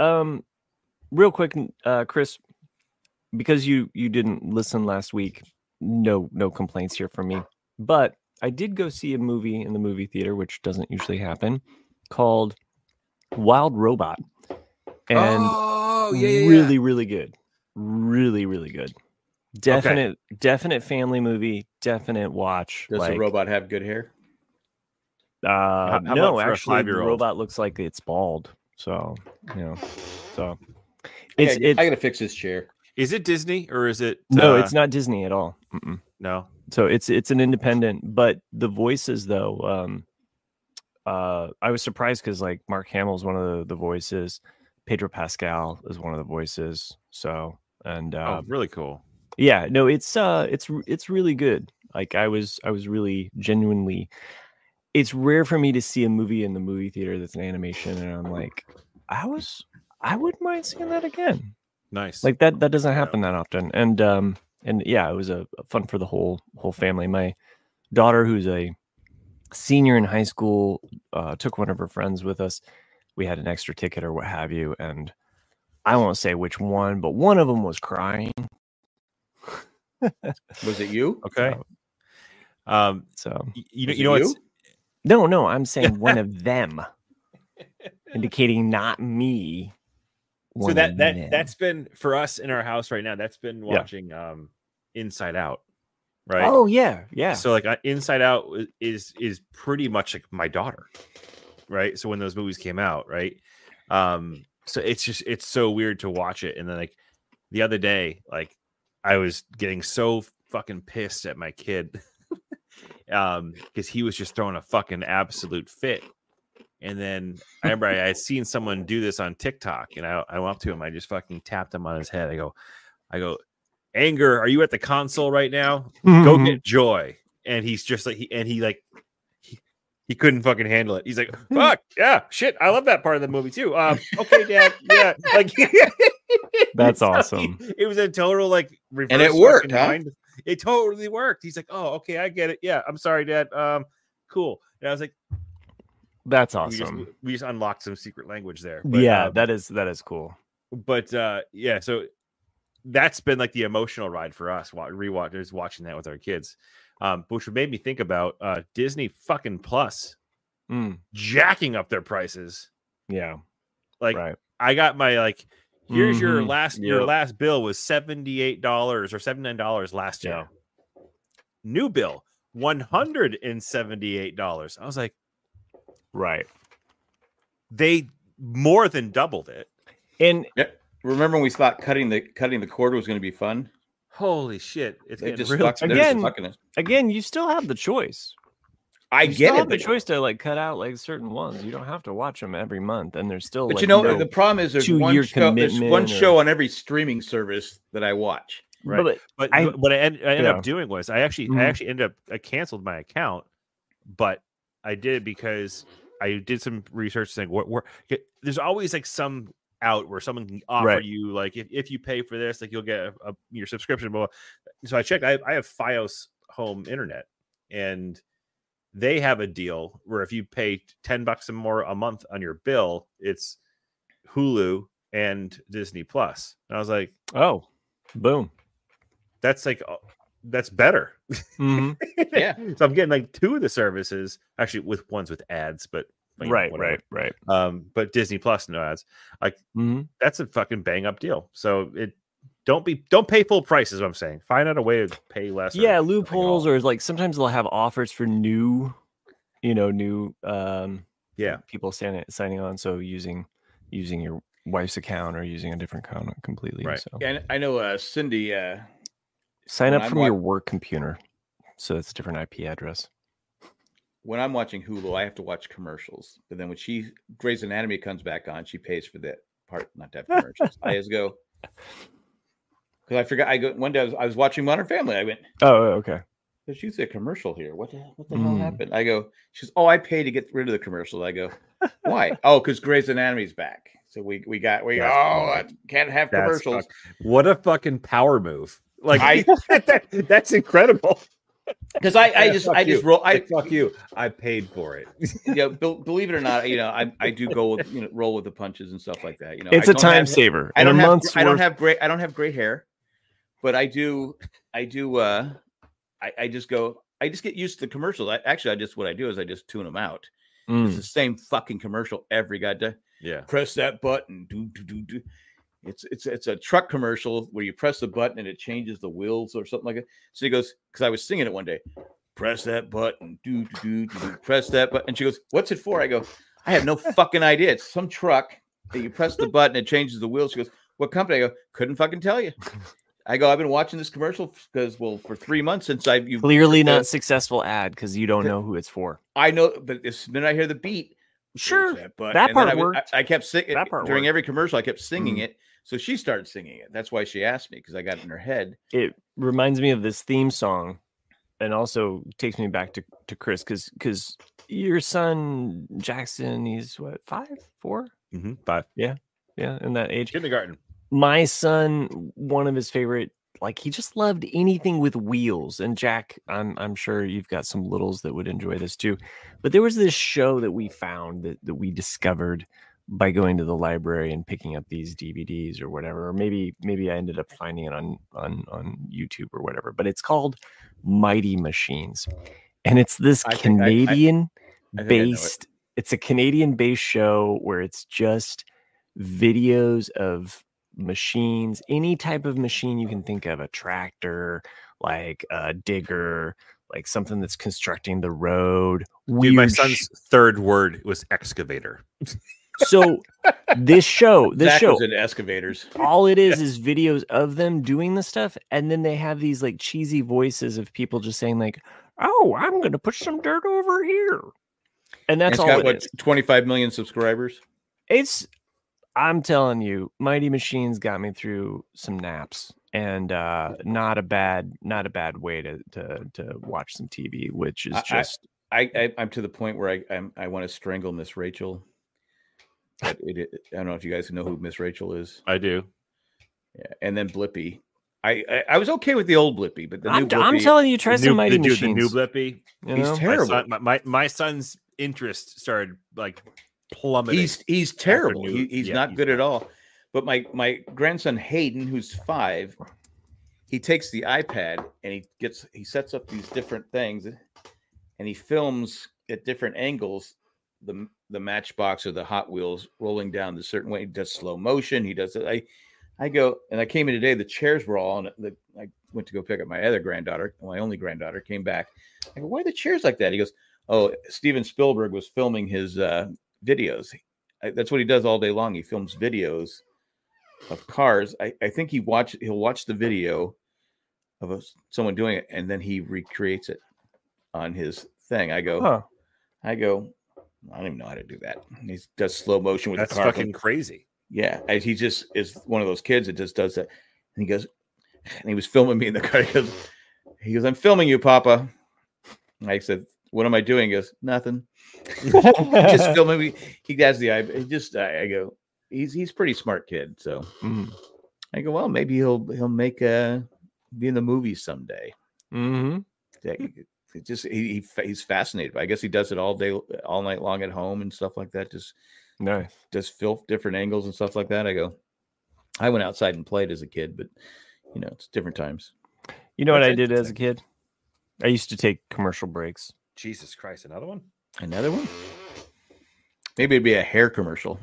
Real quick, Chris, because you didn't listen last week, no complaints here from me. But I did go see a movie in the movie theater, which doesn't usually happen, called Wild Robot, and really, really good, really, really good. Definite family movie. Definite watch. Does the robot have good hair? No, actually, the robot looks like it's bald. So I gotta fix his chair. Is it Disney or is it? No, it's not Disney at all. Mm-mm. No. So it's an independent, but the voices though, I was surprised because like Mark Hamill is one of the voices, Pedro Pascal is one of the voices. So really cool. Yeah, no, it's really good. Like I was really genuinely. It's rare for me to see a movie in the movie theater that's an animation, and I'm like, I wouldn't mind seeing that again. Nice. Like that doesn't happen that often. And yeah, it was a fun for the whole family. My daughter, who's a senior in high school, took one of her friends with us. We had an extra ticket or what have you, and I won't say which one, but one of them was crying. Was it you? Okay. So you know what's no, I'm saying one of them, indicating not me. So that's been for us in our house right now. That's been watching Inside Out, right? Oh yeah. So like Inside Out is pretty much like my daughter, right? So when those movies came out, right? So it's so weird to watch it, and then like the other day, like I was getting so fucking pissed at my kid because he was just throwing a fucking absolute fit. And then I remember I had seen someone do this on TikTok, and I went up to him. I just fucking tapped him on his head. I go, anger, are you at the console right now? Go get joy. And he's just like, he couldn't fucking handle it. He's like, fuck, yeah, shit. I love that part of the movie too. Okay, Dad, yeah. Like, that's awesome. It was a total like reverse, and it worked, huh? It totally worked. He's like, oh, okay, I get it. Yeah, I'm sorry, Dad. Cool. And I was like, that's awesome. We just unlocked some secret language there. But, yeah, that is cool. But yeah, so that's been like the emotional ride for us. Rewatchers watching that with our kids, which made me think about Disney fucking Plus jacking up their prices. Yeah, like right. I got my like. Here's your last bill was $78 or $79 last year. New bill $178. I was like, right. They more than doubled it. And remember when we thought cutting the cord was going to be fun? Holy shit! It's just real. Again, you still have the choice. I get it. The choice to like cut out like certain ones. You don't have to watch them every month, and there's still. But like, the problem is there's one show on every streaming service that I watch. Right. But what I ended up doing was I actually ended up I canceled my account, but I did it because I did some research saying there's always like some out where someone can offer you like if you pay for this, like you'll get your subscription. So I checked. I have FiOS home internet. and they have a deal where if you pay $10 or more a month on your bill, it's Hulu and Disney Plus. And I was like, oh, boom. That's like, that's better. Mm-hmm. Yeah. So I'm getting like 2 of the services, actually with ones with ads, but right. But Disney Plus, no ads. Like that's a fucking bang up deal. So don't pay full price is what I'm saying. Find out a way to pay less. Yeah, loopholes, or like sometimes they'll have offers for new people signing on. So using your wife's account or using a different account completely. Right. So. And I know Cindy sign up from your work computer. So it's a different IP address. When I'm watching Hulu, I have to watch commercials. But then when Grey's Anatomy comes back on, she pays for that part not to have commercials. I just go, because I forgot. One day I was watching Modern Family. I went, oh, okay. There's usually a commercial here. What the hell happened? I go, she's, I pay to get rid of the commercial. I go, why? Oh, because Grey's Anatomy's back. So we can't have commercials. What a fucking power move. Like that's incredible. Because I just roll. Fuck you. I paid for it. Believe it or not, I do go with, roll with the punches and stuff like that. It's a time saver. I don't have great hair, but I just get used to the commercials. What I do is I just tune them out. It's the same fucking commercial every goddamn. Yeah. Press that button. Do. It's a truck commercial where you press the button and it changes the wheels or something like that. So he goes, because I was singing it one day, press that button, do, press that button. And she goes, what's it for? I go, I have no fucking idea. It's some truck that you press the button, it changes the wheels. She goes, what company? I go, couldn't fucking tell you. I go, I've been watching this commercial for 3 months since you clearly not successful ad because you don't know who it's for. I know, but as minute I hear the beat, sure, that part worked. I kept singing during every commercial. I kept singing it. So she started singing it. That's why she asked me, because I got it in her head. It reminds me of this theme song, and also takes me back to Chris, because your son Jackson, he's what, 5, 4? 5. Yeah, in that age. Kindergarten. My son, one of his favorite, he just loved anything with wheels. And Jack, I'm sure you've got some littles that would enjoy this too. But there was this show that we found that we discovered by going to the library and picking up these DVDs or whatever, or maybe I ended up finding it on YouTube or whatever, but it's called Mighty Machines. And it's this Canadian based, it's a Canadian based show where it's just videos of machines, any type of machine you can think of, a tractor, like a digger, like something that's constructing the road. Dude, my son's third word was excavator. So this show was into excavators. All it is videos of them doing the stuff, and then they have these like cheesy voices of people just saying like, "Oh, I'm going to put some dirt over here," and that's all. It is. 25 million subscribers. I'm telling you, Mighty Machines got me through some naps, and not a bad way to watch some TV, which is just. I'm to the point where I want to strangle Miss Rachel. But I don't know if you guys know who Miss Rachel is. I do. Yeah, and then Blippi. I was okay with the old Blippi, but the new Blippi. I'm telling you, try some Mighty Machines. The new Blippi. He's terrible. My son's interest started like plummeting. He's terrible. He's not good at all. But my grandson Hayden, who's 5, he takes the iPad and he sets up these different things, and he films at different angles the Matchbox or the Hot Wheels rolling down the certain way. He does slow motion. He does it. I go, and I came in today. The chairs were all on. I went to go pick up my other granddaughter. My only granddaughter came back. I go, why are the chairs like that? He goes, oh, Steven Spielberg was filming his videos. That's what he does all day long. He films videos of cars. I think he'll watch the video of someone doing it, and then he recreates it on his thing. I go, I don't even know how to do that. He does slow motion with the car. That's fucking crazy. Yeah, he just is one of those kids that just does that. And he goes, and he was filming me in the car. He goes, I'm filming you, Papa. And I said, what am I doing? He goes, nothing. Just filming me. He has the eye. I go, he's pretty smart kid. So I go, well, maybe he'll make be in the movies someday. Mm-hmm. he's fascinated. I guess he does it all day, all night long at home and stuff like that. Just nice. Just filth, different angles and stuff like that. I went outside and played as a kid, but it's different times. You know what I did as a kid? I used to take commercial breaks. Jesus Christ, another one? Another one? Maybe it'd be a hair commercial.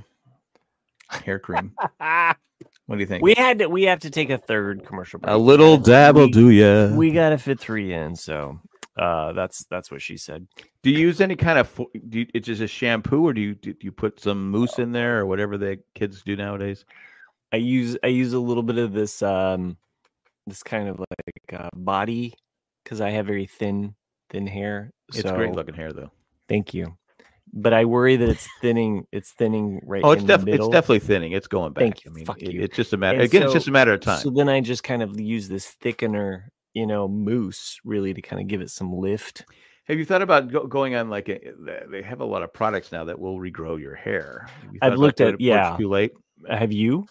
Hair cream. What do you think? We have to take a third commercial break. A little dab will do ya. We got to fit 3 in, so that's what she said. Do you use any kind of it's just a shampoo, or do you put some mousse in there, or whatever the kids do nowadays? I use a little bit of this this kind of like body, because I have very thin hair. It's great looking hair, though. Thank you. But I worry that it's thinning right in the middle. It's definitely thinning. It's going back. It's just a matter. It's just a matter of time. So then I just kind of use this thickener, mousse, really, to kind of give it some lift. Have you thought about going on they have a lot of products now that will regrow your hair? I've looked at It's too late. Have you?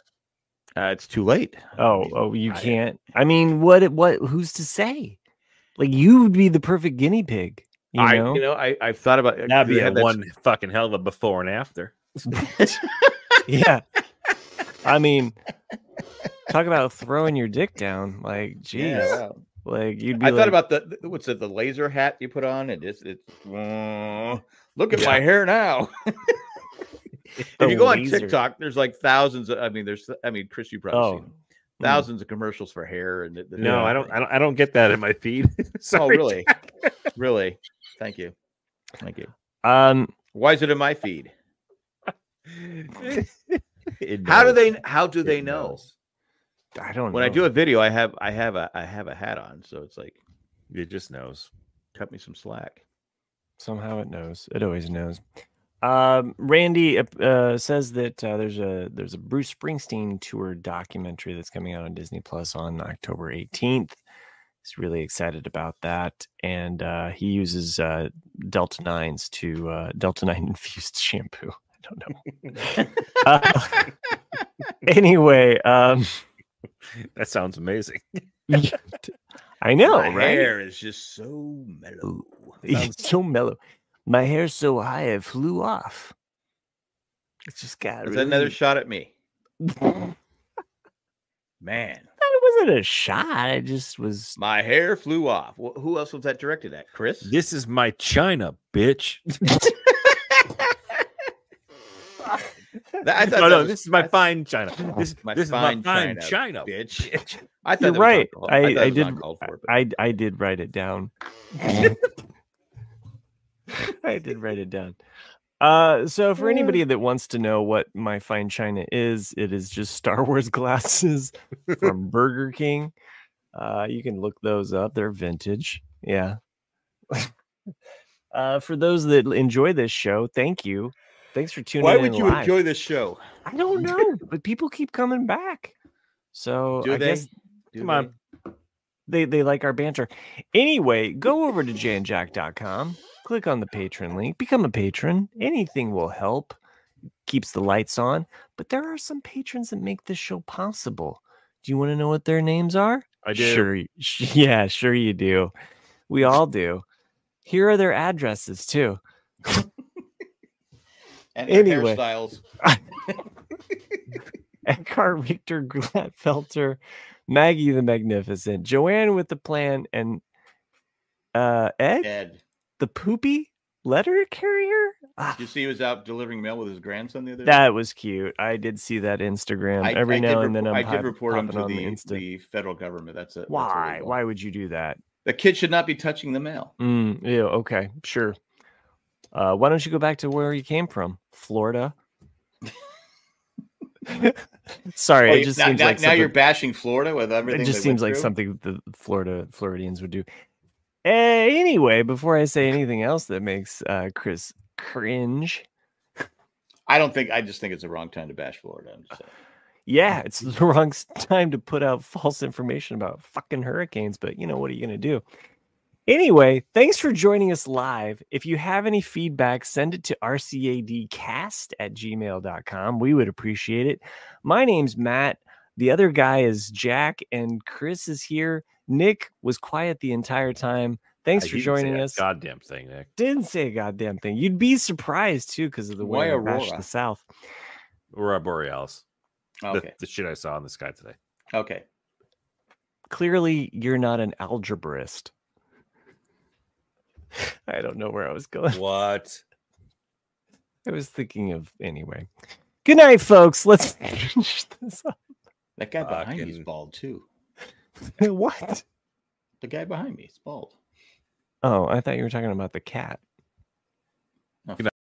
It's too late. You can't. I mean, what? Who's to say? Like, you would be the perfect guinea pig. I've thought about that'd be one fucking hell of a before and after. Yeah, I mean, talk about throwing your dick down. Like, geez, wow. Like you'd be. I thought about the laser hat you put on, and it's look at my hair now. If you go on TikTok, there's like thousands. Chris, you probably seen them. Thousands of commercials for hair, and no, I don't get that in my feed. Sorry, really, really. Thank you. Why is it in my feed? How do they know? I don't know. When I do a video, I have a hat on, so it's like it just knows. Cut me some slack. Somehow it knows. It always knows. Randy says that there's a Bruce Springsteen tour documentary that's coming out on Disney Plus on October 18th. He's really excited about that, and he uses Delta 9s to Delta 9 infused shampoo. I don't know. Anyway, that sounds amazing. I know, My right? hair is just so mellow. It's so mellow. My hair's so high it flew off. It's just got. Is that another shot at me? Man. It wasn't a shot. It just was. My hair flew off. Who else was that directed at? Chris? This is my China, bitch. This is my fine China. This is my fine China, bitch. I thought you're right. I did write it down. I did write it down. So for anybody that wants to know what my fine china is, it is just Star Wars glasses from Burger King. You can look those up. They're vintage. Yeah. For those that enjoy this show, thank you. Thanks for tuning in. Why would you enjoy this show? I don't know, but people keep coming back. So I guess come on. They like our banter. Anyway, go over to jandjack.com. Click on the Patron link. Become a patron. Anything will help. Keeps the lights on. But there are some patrons that make this show possible. Do you want to know what their names are? I do. Sure. Sure you do. We all do. Here are their addresses too. And anyway. Hairstyles. Eckhart, Victor, Gladfelter, Maggie the Magnificent, Joanne with the Plan, and Ed. The poopy letter carrier? Did you see he was out delivering mail with his grandson the other day? That was cute. I did see that Instagram. Every now and then I did report him to the federal government. That's it. Why? Why would you do that? The kid should not be touching the mail. Yeah, okay, sure. Why don't you go back to where you came from? Florida? Sorry, it just seems like now you're bashing Florida with everything. It just seems like something the Floridians would do. Anyway, before I say anything else that makes Chris cringe, I just think it's the wrong time to bash Florida. I'm just saying. Yeah, it's the wrong time to put out false information about fucking hurricanes, but what are you going to do? Anyway, thanks for joining us live. If you have any feedback, send it to rcadcast@gmail.com. We would appreciate it. My name's Matt. The other guy is Jack, and Chris is here. Nick was quiet the entire time. Thanks for joining us. Goddamn thing, Nick. Didn't say a goddamn thing. You'd be surprised too because of the way I bashed the South. Aurora Borealis. Okay. The shit I saw in the sky today. Okay. Clearly, you're not an algebraist. I don't know where I was going. What? I was thinking of anyway. Good night, folks. Let's finish this up. That guy behind me is bald too. What? The guy behind me is bald. Oh, I thought you were talking about the cat.